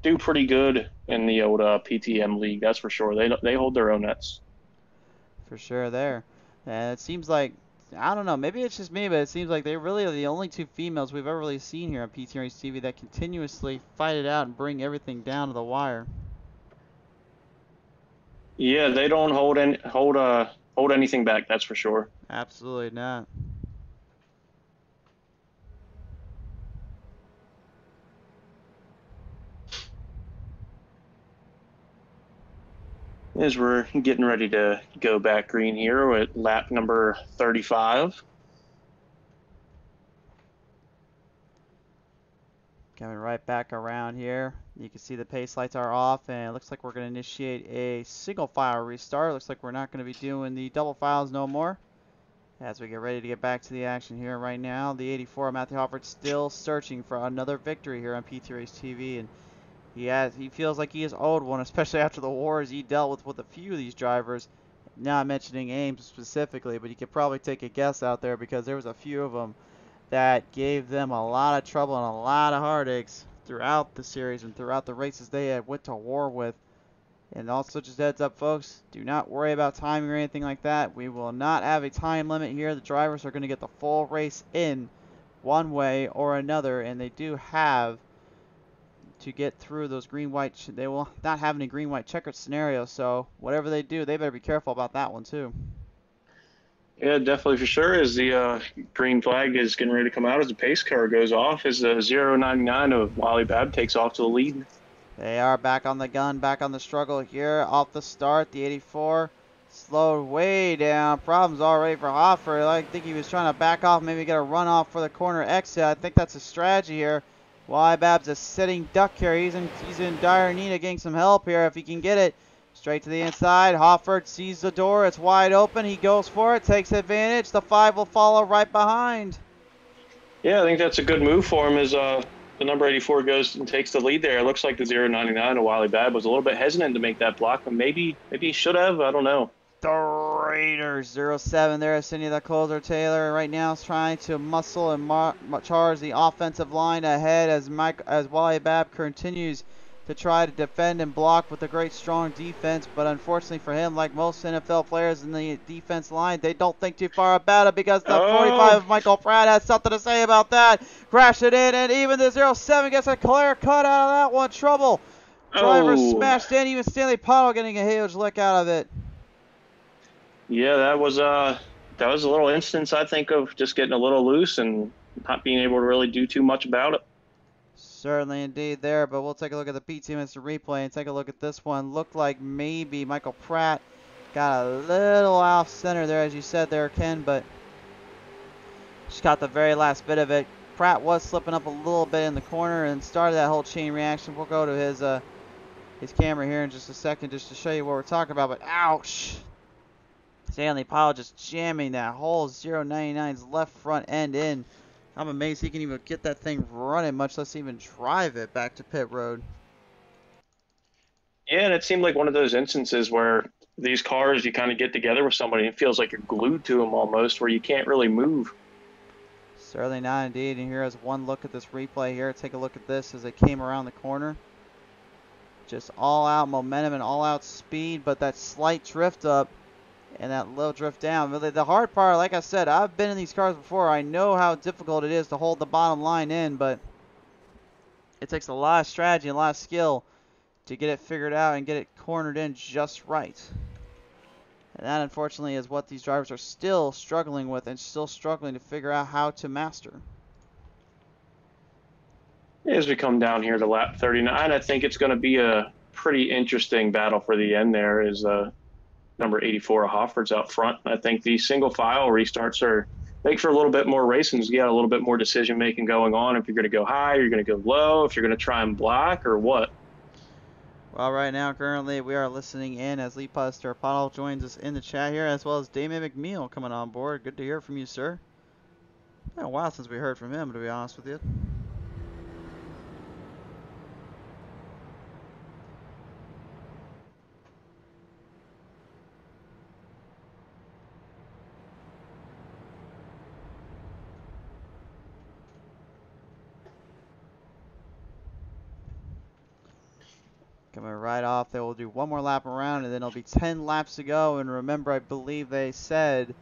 do pretty good in the old PTM league, that's for sure. They hold their own nets. For sure there. And it seems like, I don't know, maybe it's just me, but it seems like they really are the only two females we've ever really seen here on PT Race TV that continuously fight it out and bring everything down to the wire. Yeah, they don't hold anything back, that's for sure. Absolutely not. As we're getting ready to go back green here at lap number 35. Coming right back around here. You can see the pace lights are off, and it looks like we're going to initiate a single file restart. Looks like we're not going to be doing the double files no more. As we get ready to get back to the action here right now, the 84 Matthew Hofford still searching for another victory here on PT Race TV, and he feels like he is owed one, especially after the wars he dealt with a few of these drivers. Not mentioning Ames specifically, but you could probably take a guess out there because there was a few of them that gave them a lot of trouble and a lot of heartaches throughout the series and throughout the races they had went to war with. And also, just heads up, folks, do not worry about timing or anything like that. We will not have a time limit here. The drivers are going to get the full race in one way or another, and they do have to get through those green-white. They will not have any green-white checkered scenarios, so whatever they do, they better be careful about that one too. Yeah, definitely for sure. As the green flag is getting ready to come out, as the pace car goes off, as the 099 of Wally Babb takes off to the lead. They are back on the gun, back on the struggle here. Off the start, the 84 slowed way down. Problems already for Hoffer. I think he was trying to back off, maybe get a run off for the corner exit. I think that's a strategy here. Wally Babb's a sitting duck here. He's in dire need of getting some help here if he can get it. Straight to the inside. Hofford sees the door. It's wide open. He goes for it, takes advantage. The 5 will follow right behind. Yeah, I think that's a good move for him as the number 84 goes and takes the lead there. It looks like the 099 of Wally Babb was a little bit hesitant to make that block, but maybe he should have. I don't know. The Raiders, 07 there, Cindy the closer. Taylor right now is trying to muscle and charge the offensive line ahead as Wally Babb continues to try to defend and block with a great strong defense, but unfortunately for him, like most NFL players in the defense line, they don't think too far about it because the 45 of Michael Pratt has something to say about that. Crash it in, and even the 07 gets a clear cut out of that one. Trouble. Driver smashed in, even Stanley Pottle getting a huge lick out of it. Yeah, that was a little instance, I think, of just getting a little loose and not being able to really do too much about it. Certainly indeed there, but we'll take a look at the PT Mr. replay and take a look at this one. Looked like maybe Michael Pratt got a little off center there, as you said there, Ken, but just got the very last bit of it. Pratt was slipping up a little bit in the corner and started that whole chain reaction. We'll go to his camera here in just a second just to show you what we're talking about, but ouch! Stanley Powell just jamming that whole 099's left front end in. I'm amazed he can even get that thing running, much less even drive it back to pit road. Yeah, and it seemed like one of those instances where these cars, you kind of get together with somebody and it feels like you're glued to them almost, where you can't really move. Certainly not indeed. And here is one look at this replay here. Take a look at this as they came around the corner. Just all out momentum and all out speed, but that slight drift up and that little drift down. Really, the hard part, like I said, I've been in these cars before. I know how difficult it is to hold the bottom line in, but it takes a lot of strategy and a lot of skill to get it figured out and get it cornered in just right. And that, unfortunately, is what these drivers are still struggling with and still struggling to figure out how to master. As we come down here to lap 39, I think it's going to be a pretty interesting battle for the end there as number 84 of Hofford's out front. I think the single file restarts make for a little bit more racing. You got a little bit more decision making going on. If you're going to go high, you're going to go low, if you're going to try and block or what. Well, right now, currently, we are listening in as Lee Puster Pottle joins us in the chat here, as well as Damien McNeil coming on board. Good to hear from you, sir. Been a while since we heard from him, to be honest with you. Coming right off, they will do one more lap around, and then it'll be 10 laps to go. And remember, I believe they said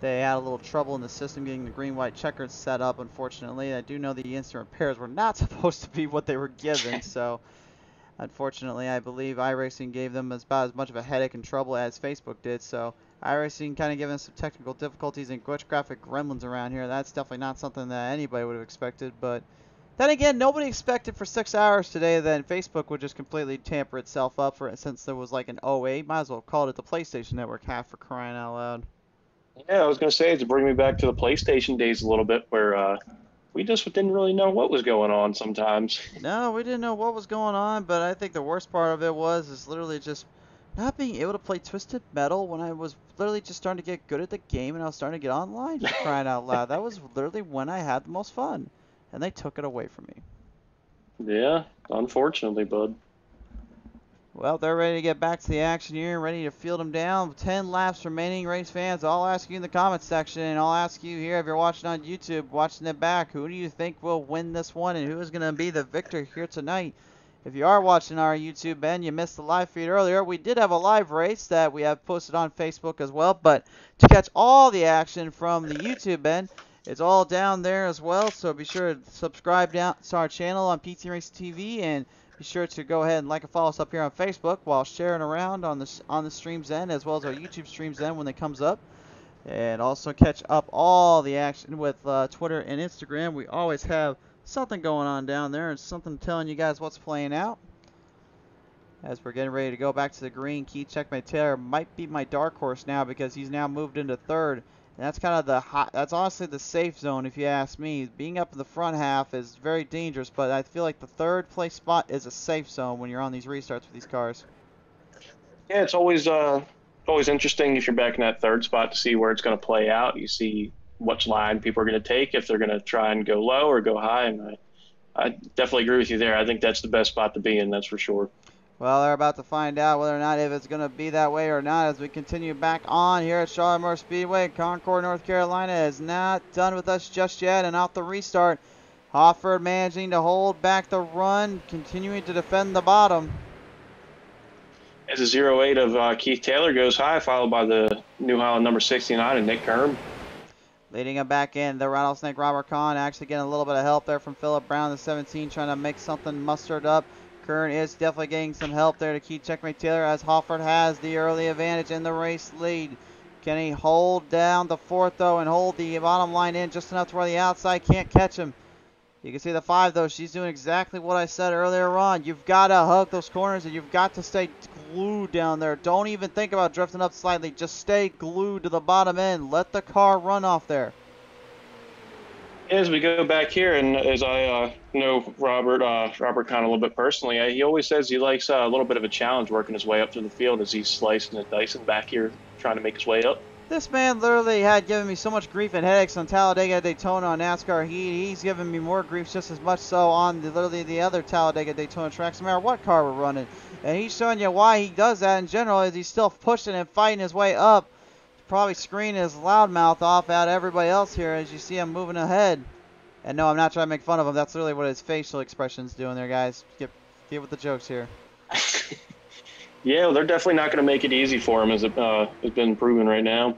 they had a little trouble in the system getting the green-white checkers set up, unfortunately. I do know the instant repairs were not supposed to be what they were given, so unfortunately, I believe iRacing gave them about as much of a headache and trouble as Facebook did. So iRacing kind of giving us some technical difficulties and glitch graphic gremlins around here. That's definitely not something that anybody would have expected, but Then again, nobody expected for 6 hours today that Facebook would just completely tamper itself up for it since there was like an 08. Might as well call it the PlayStation Network half for crying out loud. Yeah, I was going to say, to bring me back to the PlayStation days a little bit, where we just didn't really know what was going on sometimes. No, we didn't know what was going on, but I think the worst part of it is literally just not being able to play Twisted Metal when I was literally just starting to get good at the game and I was starting to get online for crying out loud. That was literally when I had the most fun, and they took it away from me. Yeah, unfortunately, bud. Well, they're ready to get back to the action here, ready to field them down. 10 laps remaining, race fans. I'll ask you in the comments section, and I'll ask you here if you're watching on YouTube, watching it back, who do you think will win this one, and who is going to be the victor here tonight? If you are watching our YouTube, Ben, you missed the live feed earlier. We did have a live race that we have posted on Facebook as well, but to catch all the action from the YouTube, Ben, it's all down there as well, so be sure to subscribe down to our channel on PT Race TV, and be sure to go ahead and like and follow us up here on Facebook while sharing around on the streams then, as well as our YouTube streams then when it comes up. And also catch up all the action with Twitter and Instagram. We always have something going on down there and something telling you guys what's playing out. As we're getting ready to go back to the green, Key Checkmate Taylor might be my dark horse now because he's now moved into third. And that's kind of that's honestly the safe zone if you ask me. Being up in the front half is very dangerous, but I feel like the third place spot is a safe zone when you're on these restarts with these cars. Yeah, it's always interesting if you're back in that third spot to see where it's going to play out. You see which line people are going to take, if they're going to try and go low or go high, and I definitely agree with you there. I think that's the best spot to be in, that's for sure. Well, they're about to find out whether or not if it's going to be that way or not as we continue back on here at Charlotte Motor Speedway. Concord, North Carolina is not done with us just yet, and off the restart, Hofford managing to hold back the run, continuing to defend the bottom. As a 08 of Keith Taylor goes high, followed by the New Holland number 69 and Nick Kern. Leading him back in, the Rattlesnake Robert Kahn actually getting a little bit of help there from Philip Brown, the 17, trying to make something mustered up. Kern is definitely getting some help there to keep Checkmate Taylor as Hofford has the early advantage in the race lead. Can he hold down the fourth though and hold the bottom line in just enough to where the outside can't catch him? You can see the 5 though, she's doing exactly what I said earlier on. You've got to hug those corners and you've got to stay glued down there. Don't even think about drifting up slightly. Just stay glued to the bottom end. Let the car run off there. As we go back here, and as I know Robert Kahn a little bit personally, he always says he likes a little bit of a challenge working his way up through the field as he's slicing and dicing back here, trying to make his way up. This man literally had given me so much grief and headaches on Talladega, Daytona, on NASCAR Heat. He's given me more grief just as much so on literally the other Talladega, Daytona tracks, no matter what car we're running. And he's showing you why he does that in general, is he's still pushing and fighting his way up. Probably screening his loudmouth off at everybody else here as you see him moving ahead. And no, I'm not trying to make fun of him. That's really what his facial expression's doing there, guys. Get with the jokes here. Yeah, well, they're definitely not going to make it easy for him, as it has been proven right now.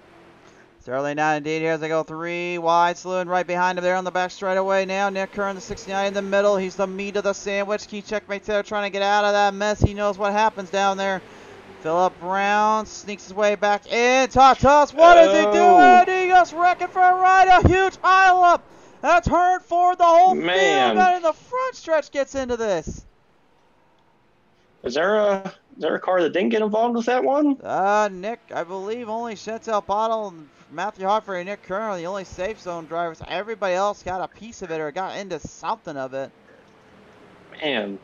Certainly not indeed. Here as they go 3 wide, Sloan right behind him there on the back straightaway now. Nick Kern, the 69 in the middle. He's the meat of the sandwich. Key Checkmate Taylor trying to get out of that mess. He knows what happens down there. Philip Brown sneaks his way back in. Tatas, what is he doing? He goes wrecking for a ride. A huge pile up. That's turn for the whole field. And in the front stretch gets into this. Is there a car that didn't get involved with that one? Nick, I believe only Chantel Bottle, Matthew Hoffer, and Nick Kern are the only safe zone drivers. Everybody else got a piece of it or got into something of it. Man,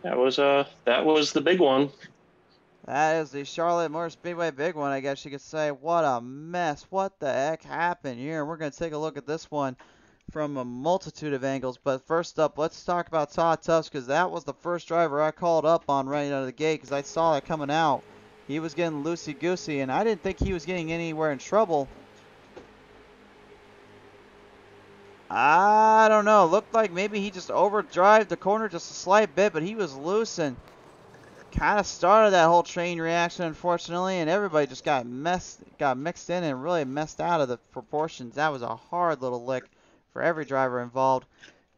that was the big one. That is the Charlotte Motor Speedway big one, I guess you could say. What a mess. What the heck happened here? We're going to take a look at this one from a multitude of angles. But first up, let's talk about Todd Tufts, because that was the first driver I called up on right out of the gate because I saw that coming out. He was getting loosey-goosey, and I didn't think he was getting anywhere in trouble. I don't know. Looked like maybe he just overdrove the corner just a slight bit, but he was loose and kind of started that whole train reaction, unfortunately, and everybody just got mixed in and really messed out of the proportions. That was a hard little lick for every driver involved.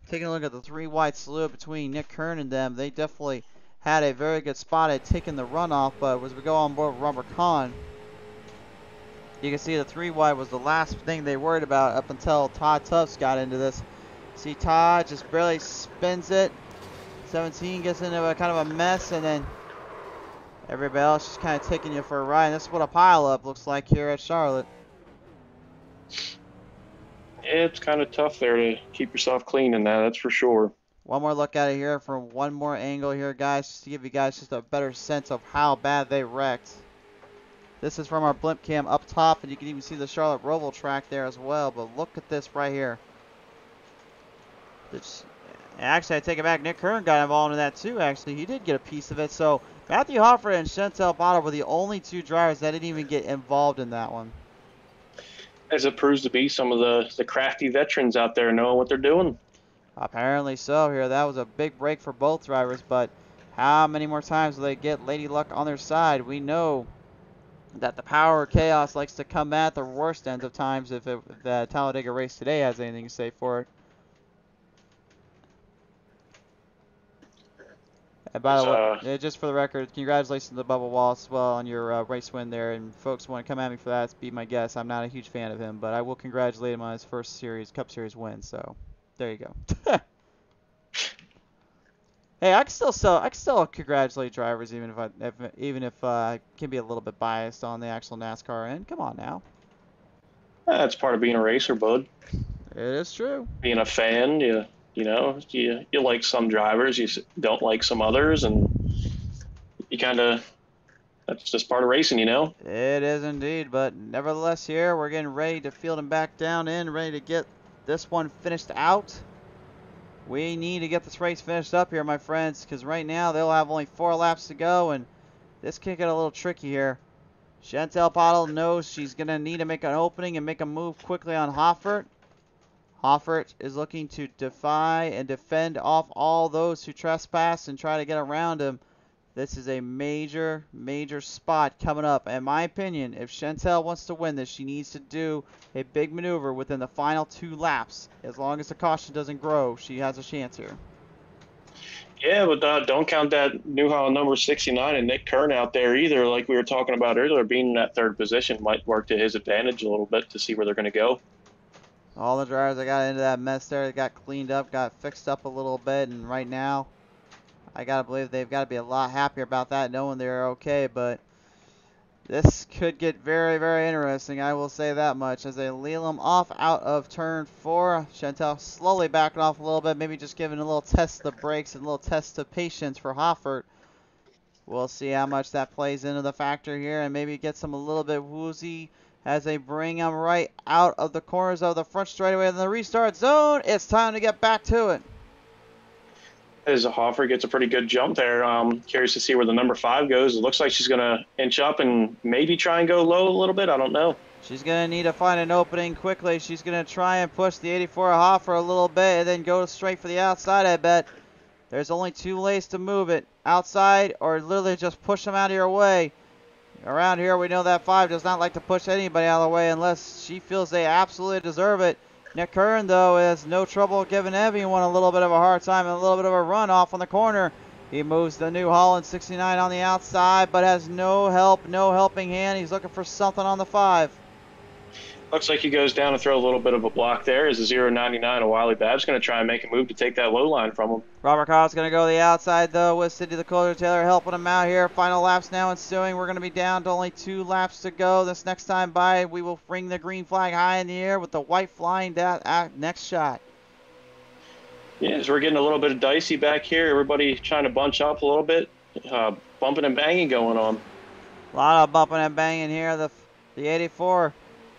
Taking a look at the 3 wide salute between Nick Kern and them, they definitely had a very good spot at taking the runoff, but as we go on board with Robert Kahn, you can see the 3 wide was the last thing they worried about up until Todd Tufts got into this. See Todd just barely spins it. 17 gets into a kind of a mess, and then everybody else just kind of taking you for a ride. And this is what a pileup looks like here at Charlotte. It's kind of tough there to keep yourself clean in that's for sure. One more look at it here from one more angle here, guys, just to give you guys just a better sense of how bad they wrecked. This is from our blimp cam up top, and you can even see the Charlotte Roval track there as well. But look at this right here. Actually, I take it back. Nick Kern got involved in that too, actually. He did get a piece of it. So Matthew Hofford and Chantel Bottle were the only two drivers that didn't even get involved in that one. As it proves to be, some of the crafty veterans out there knowing what they're doing. Apparently so here. That was a big break for both drivers, but how many more times will they get Lady Luck on their side? We know that the power of chaos likes to come at the worst ends of times if the Talladega race today has anything to say for it. And by the way, just for the record, congratulations to Bubba Wallace as well on your race win there. And folks want to come at me for that, be my guest. I'm not a huge fan of him, but I will congratulate him on his first Cup Series win. So there you go. Hey, I can still congratulate drivers even if I can be a little bit biased on the actual NASCAR end. Come on now. That's part of being a racer, bud. It is true. Being a fan, you like some drivers, you don't like some others, and you that's just part of racing, It is indeed, but nevertheless here, we're getting ready to field them back down in, ready to get this one finished out. We need to get this race finished up here, my friends, because right now they'll have only 4 laps to go, and this could get a little tricky here. Chantel Bottle knows she's going to need to make an opening and make a move quickly on Hoffert. Hoffert is looking to defy and defend off all those who trespass and try to get around him. This is a major, major spot coming up. In my opinion, if Chantel wants to win this, she needs to do a big maneuver within the final 2 laps. As long as the caution doesn't grow, she has a chance here. Yeah, but don't count that New Holland number 69 and Nick Kern out there either. Like we were talking about earlier, being in that 3rd position might work to his advantage a little bit to see where they're going to go. All the drivers that got into that mess there, they got cleaned up, got fixed up a little bit, and right now, I gotta believe they've got to be a lot happier about that, knowing they're okay. But this could get very, very interesting. I will say that much as they lead them off out of turn 4. Chantel slowly backing off a little bit, maybe just giving a little test of the brakes and a little test of patience for Hoffert. We'll see how much that plays into the factor here, and maybe gets them a little bit woozy as they bring them right out of the corners of the front straightaway in the restart zone. It's time to get back to it. As Hoffer gets a pretty good jump there. Curious to see where the number 5 goes. It looks like she's going to inch up and maybe try and go low a little bit. I don't know. She's going to need to find an opening quickly. She's going to try and push the 84 Hoffer a little bit and then go straight for the outside, I bet. There's only 2 ways to move it. Outside or literally just push them out of your way. Around here, we know that 5 does not like to push anybody out of the way unless she feels they absolutely deserve it. Nick Kern, though, has no trouble giving everyone a little bit of a hard time and a little bit of a run off on the corner. He moves the New Holland 69 on the outside, but has no help, no helping hand. He's looking for something on the 5. Looks like he goes down and throw a little bit of a block there. Is a 0.99 of Wiley Babb's going to try and make a move to take that low line from him. Robert Kyle's going to go to the outside, though, with Sidney Dakota Taylor helping him out here. Final laps now ensuing. We're going to be down to only 2 laps to go. This next time by, we will bring the green flag high in the air with the white flying down at next shot. Yeah, so we're getting a little bit of dicey back here. Everybody trying to bunch up a little bit. Bumping and banging going on. A lot of bumping and banging here. The 84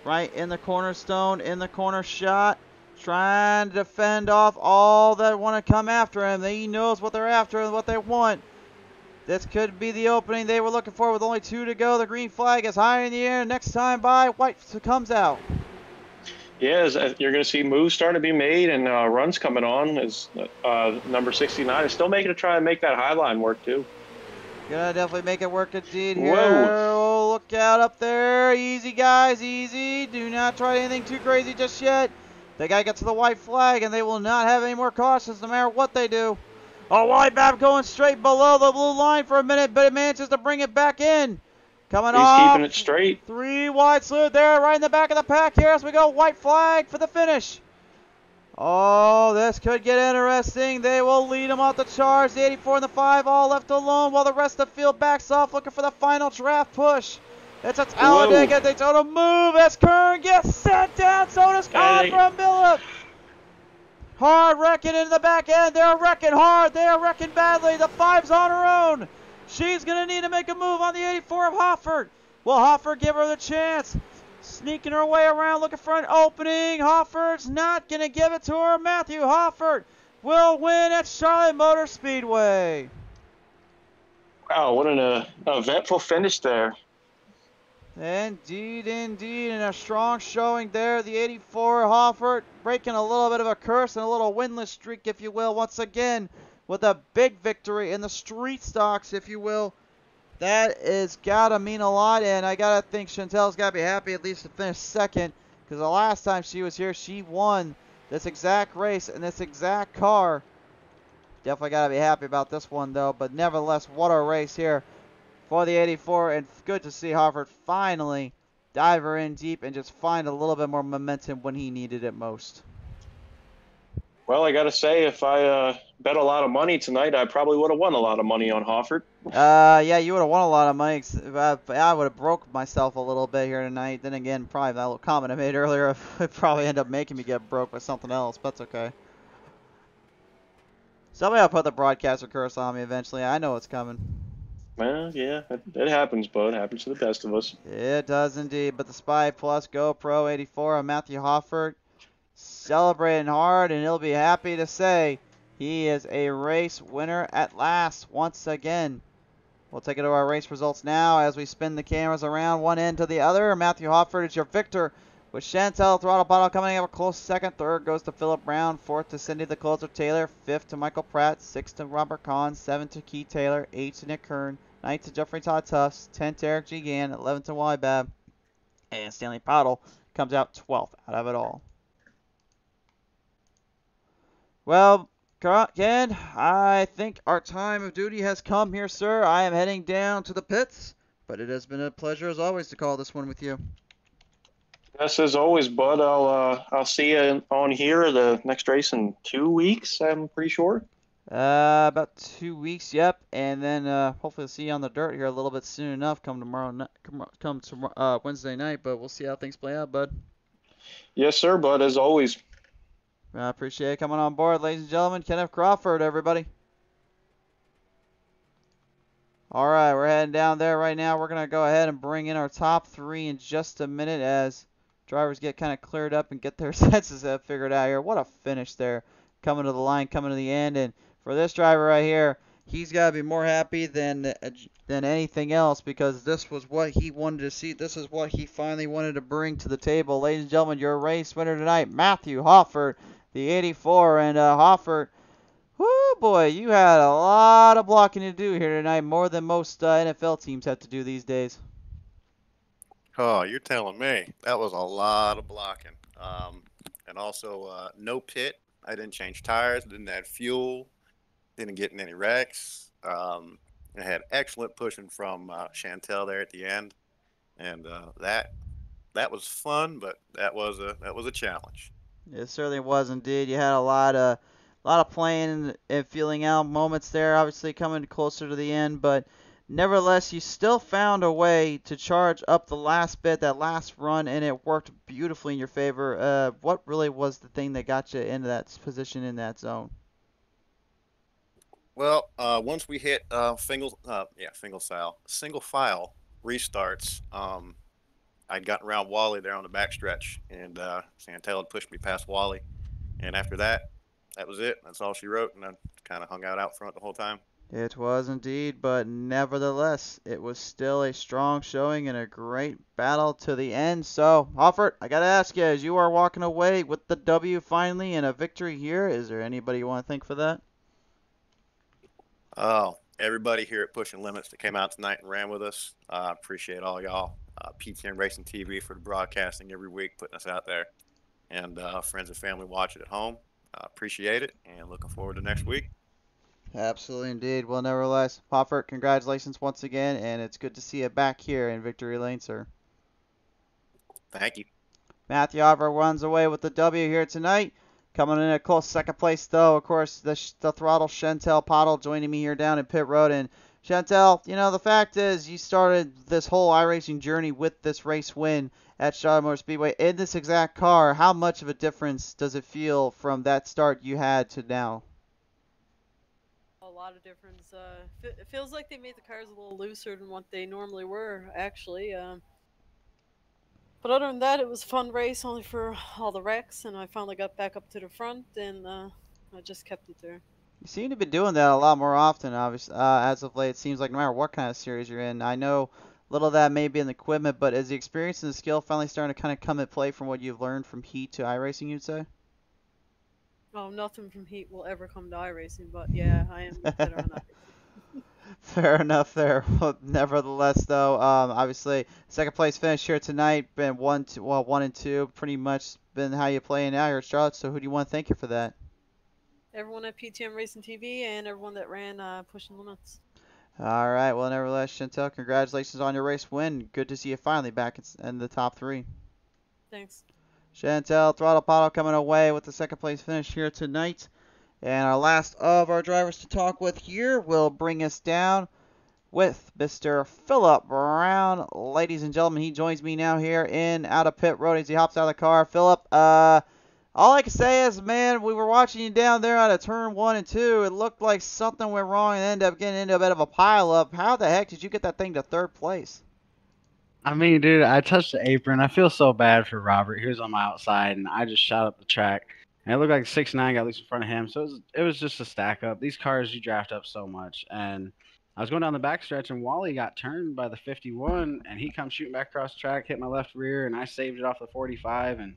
right in the cornerstone, in the corner shot, trying to defend off all that want to come after him. He knows what they're after and what they want. This could be the opening they were looking for with only 2 to go. The green flag is high in the air. Next time by, white comes out. Yeah, you're going to see moves starting to be made and runs coming on as number 69 is still making a try and make that high line work too. Gonna definitely make it work indeed here. Whoa. Oh, look out up there. Easy, guys, easy. Do not try anything too crazy just yet. They gotta get to the white flag, and they will not have any more cautions no matter what they do. Oh, Wiley Babb going straight below the blue line for a minute, but it manages to bring it back in. Coming off. He's keeping it straight. 3 wide slid there, right in the back of the pack here as we go. White flag for the finish. Oh, this could get interesting. They will lead him off the charge. The 84 and the 5 all left alone while the rest of the field backs off looking for the final draft push. It's a Talladega Daytona move as Kern gets sent down. So does Con from Phillip. Hard wrecking in the back end. They're wrecking hard. They are wrecking badly. The 5's on her own. She's going to need to make a move on the 84 of Hoffert. Will Hoffert give her the chance? Sneaking her way around, looking for an opening. Hoffert's not going to give it to her. Matthew Hoffert will win at Charlotte Motor Speedway. Wow, what an eventful finish there. Indeed, indeed, and a strong showing there. The 84 Hoffert breaking a little bit of a curse and a little winless streak, if you will, once again with a big victory in the street stocks, if you will. That is gotta mean a lot, and I gotta think Chantel's gotta be happy at least to finish second, because the last time she was here, she won this exact race in this exact car. Definitely gotta be happy about this one though, but nevertheless, what a race here for the 84, and good to see Harvard finally dive her in deep and just find a little bit more momentum when he needed it most. Well, I got to say, if I bet a lot of money tonight, I probably would have won a lot of money on Hoffert. Yeah, you would have won a lot of money. I would have broke myself a little bit here tonight. Then again, probably that little comment I made earlier would probably end up making me get broke by something else, but that's okay. Somebody will put the broadcaster curse on me eventually. I know it's coming. Well, yeah, it happens, bud. It happens to the best of us. It does indeed. But the Spy Plus GoPro 84 of Matthew Hoffert celebrating hard, and he'll be happy to say he is a race winner at last once again. We'll take it to our race results now as we spin the cameras around one end to the other. Matthew Hoffert is your victor, with Chantel Throttle Bottle coming up a close second. Third goes to Phillip Brown. Fourth to Cindy the Closer Taylor. Fifth to Michael Pratt. Sixth to Robert Kahn. Seventh to Keith Taylor. Eighth to Nick Kern. Ninth to Jeffrey Todd Tufts. 10th to Eric G. Gann. 11th to Wally Babb. And Stanley Powell comes out 12th out of it all. Well, Ken, I think our time of duty has come here, sir. I am heading down to the pits, but it has been a pleasure as always to call this one with you. Yes, as always, bud. I'll see you on here the next race in 2 weeks. I'm pretty sure. About 2 weeks, yep, and then hopefully see you on the dirt here a little bit soon enough. Come Wednesday night, but we'll see how things play out, bud. Yes, sir, bud. As always. I appreciate it coming on board, ladies and gentlemen. Kenneth Crawford, everybody. All right, we're heading down there right now. We're going to go ahead and bring in our top three in just a minute as drivers get kind of cleared up and get their senses figured out here. What a finish there. Coming to the line, coming to the end. And for this driver right here, he's got to be more happy than anything else, because this was what he wanted to see. This is what he finally wanted to bring to the table. Ladies and gentlemen, your race winner tonight, Matthew Hoffert, the 84. And Hoffert, whoo boy, you had a lot of blocking to do here tonight, more than most NFL teams have to do these days. Oh, you're telling me. That was a lot of blocking. And also, no pit. I didn't change tires, didn't add fuel, didn't get in any wrecks. I had excellent pushing from Chantel there at the end, and that was fun, but that was a challenge. It certainly was indeed. You had a lot of playing and feeling out moments there, obviously coming closer to the end, but nevertheless, you still found a way to charge up the last bit, that last run, and it worked beautifully in your favor. What really was the thing that got you into that position in that zone? Well, once we hit single file restarts, I'd gotten around Wally there on the backstretch, and Chantel had pushed me past Wally. And after that, that was it. That's all she wrote, and I kind of hung out front the whole time. It was indeed, but nevertheless, it was still a strong showing and a great battle to the end. So, Hoffert, I got to ask you, as you are walking away with the W finally and a victory here, is there anybody you want to thank for that? Oh, everybody here at Pushing Limits that came out tonight and ran with us. I appreciate all y'all. PTM Racing TV for the broadcasting every week, putting us out there. And friends and family watching at home. Appreciate it, and looking forward to next week. Absolutely indeed. Well, nevertheless, Hoffert, congratulations once again, and it's good to see you back here in Victory Lane, sir. Thank you. Matthew Hoffert runs away with the W here tonight. Coming in at close second place, though, of course, the throttle Chantel Pottle joining me here down in pit road. And Chantel, the fact is you started this whole iRacing journey with this race win at Charlotte Motor Speedway in this exact car. How much of a difference does it feel from that start you had to now? A lot of difference. It feels like they made the cars a little looser than what they normally were, actually. But other than that, it was a fun race, only for all the wrecks, and I finally got back up to the front, and I just kept it there. You seem to be doing that a lot more often, obviously, as of late. It seems like no matter what kind of series you're in. I know little of that may be in the equipment, but is the experience and the skill finally starting to kind of come at play from what you've learned from Heat to iRacing, you'd say? Oh, nothing from Heat will ever come to iRacing, but yeah, I am better on iRacing. Fair enough there. Well, nevertheless, though, obviously, second place finish here tonight. Been 1 and 2, pretty much been how you playing now here at Charlotte. So who do you want to thank you for that? Everyone at PTM Racing TV and everyone that ran Pushing Limits. All right. Well, nevertheless, Chantel, congratulations on your race win. Good to see you finally back in the top 3. Thanks. Chantel Throttle Pottle coming away with the second place finish here tonight. And our last of our drivers to talk with here will bring us down with Mr. Philip Brown. Ladies and gentlemen, he joins me now here in out of pit road as he hops out of the car. Philip, all I can say is, man, we were watching you down there out of turn 1 and 2. It looked like something went wrong and ended up getting into a bit of a pileup. How the heck did you get that thing to third place? I mean, dude, I touched the apron. I feel so bad for Robert. He was on my outside, and I just shot up the track. And it looked like 6'9" got loose in front of him. So it was just a stack up. These cars, you draft up so much. And I was going down the backstretch, and Wally got turned by the 51, and he comes shooting back across the track, hit my left rear, and I saved it off the 45. And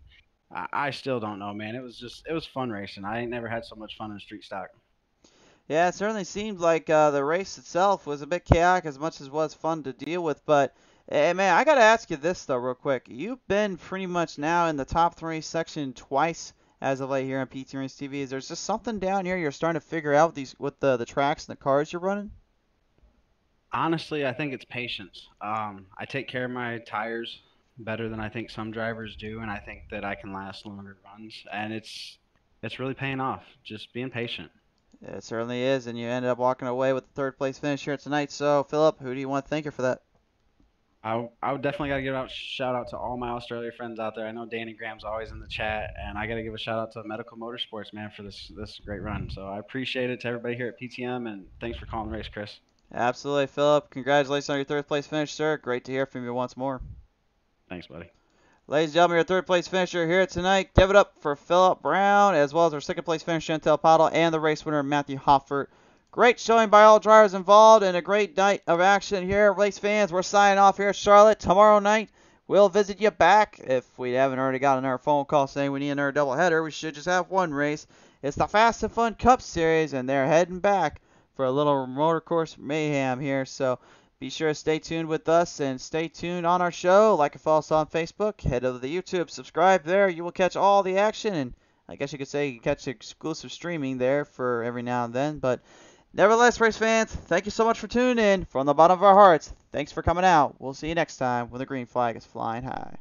I still don't know, man. It was fun racing. I ain't never had so much fun in street stock. Yeah, it certainly seemed like the race itself was a bit chaotic as much as it was fun to deal with. But, hey, man, I got to ask you this, though, real quick. You've been pretty much now in the top 3 section twice as of late here on PT Race TV. Is there just something down here you're starting to figure out with the tracks and the cars you're running? Honestly, I think it's patience. I take care of my tires better than I think some drivers do, and I think that I can last longer runs. And it's really paying off. Just being patient. It certainly is, and you ended up walking away with the third place finish here tonight. So, Philip, who do you want to thank you for that? I would definitely got to give a shout out to all my Australia friends out there. I know Danny Graham's always in the chat, and I got to give a shout out to Medical Motorsports, man, for this great run. So I appreciate it to everybody here at PTM, and thanks for calling the race, Chris. Absolutely, Philip. Congratulations on your third place finish, sir. Great to hear from you once more. Thanks, buddy. Ladies and gentlemen, your third place finisher here tonight. Give it up for Philip Brown, as well as our second place finisher, Chantel Pottle, and the race winner, Matthew Hoffert. Great showing by all drivers involved and a great night of action here. Race fans, we're signing off here at Charlotte. Tomorrow night, we'll visit you back. If we haven't already got another phone call saying we need another doubleheader, we should just have one race. It's the Fast and Fun Cup Series, and they're heading back for a little motor course mayhem here. So be sure to stay tuned with us and stay tuned on our show. Like and follow us on Facebook. Head over to the YouTube. Subscribe there. You will catch all the action, and I guess you could say you can catch exclusive streaming there for every now and then. But nevertheless, race fans, thank you so much for tuning in. From the bottom of our hearts, thanks for coming out. We'll see you next time when the green flag is flying high.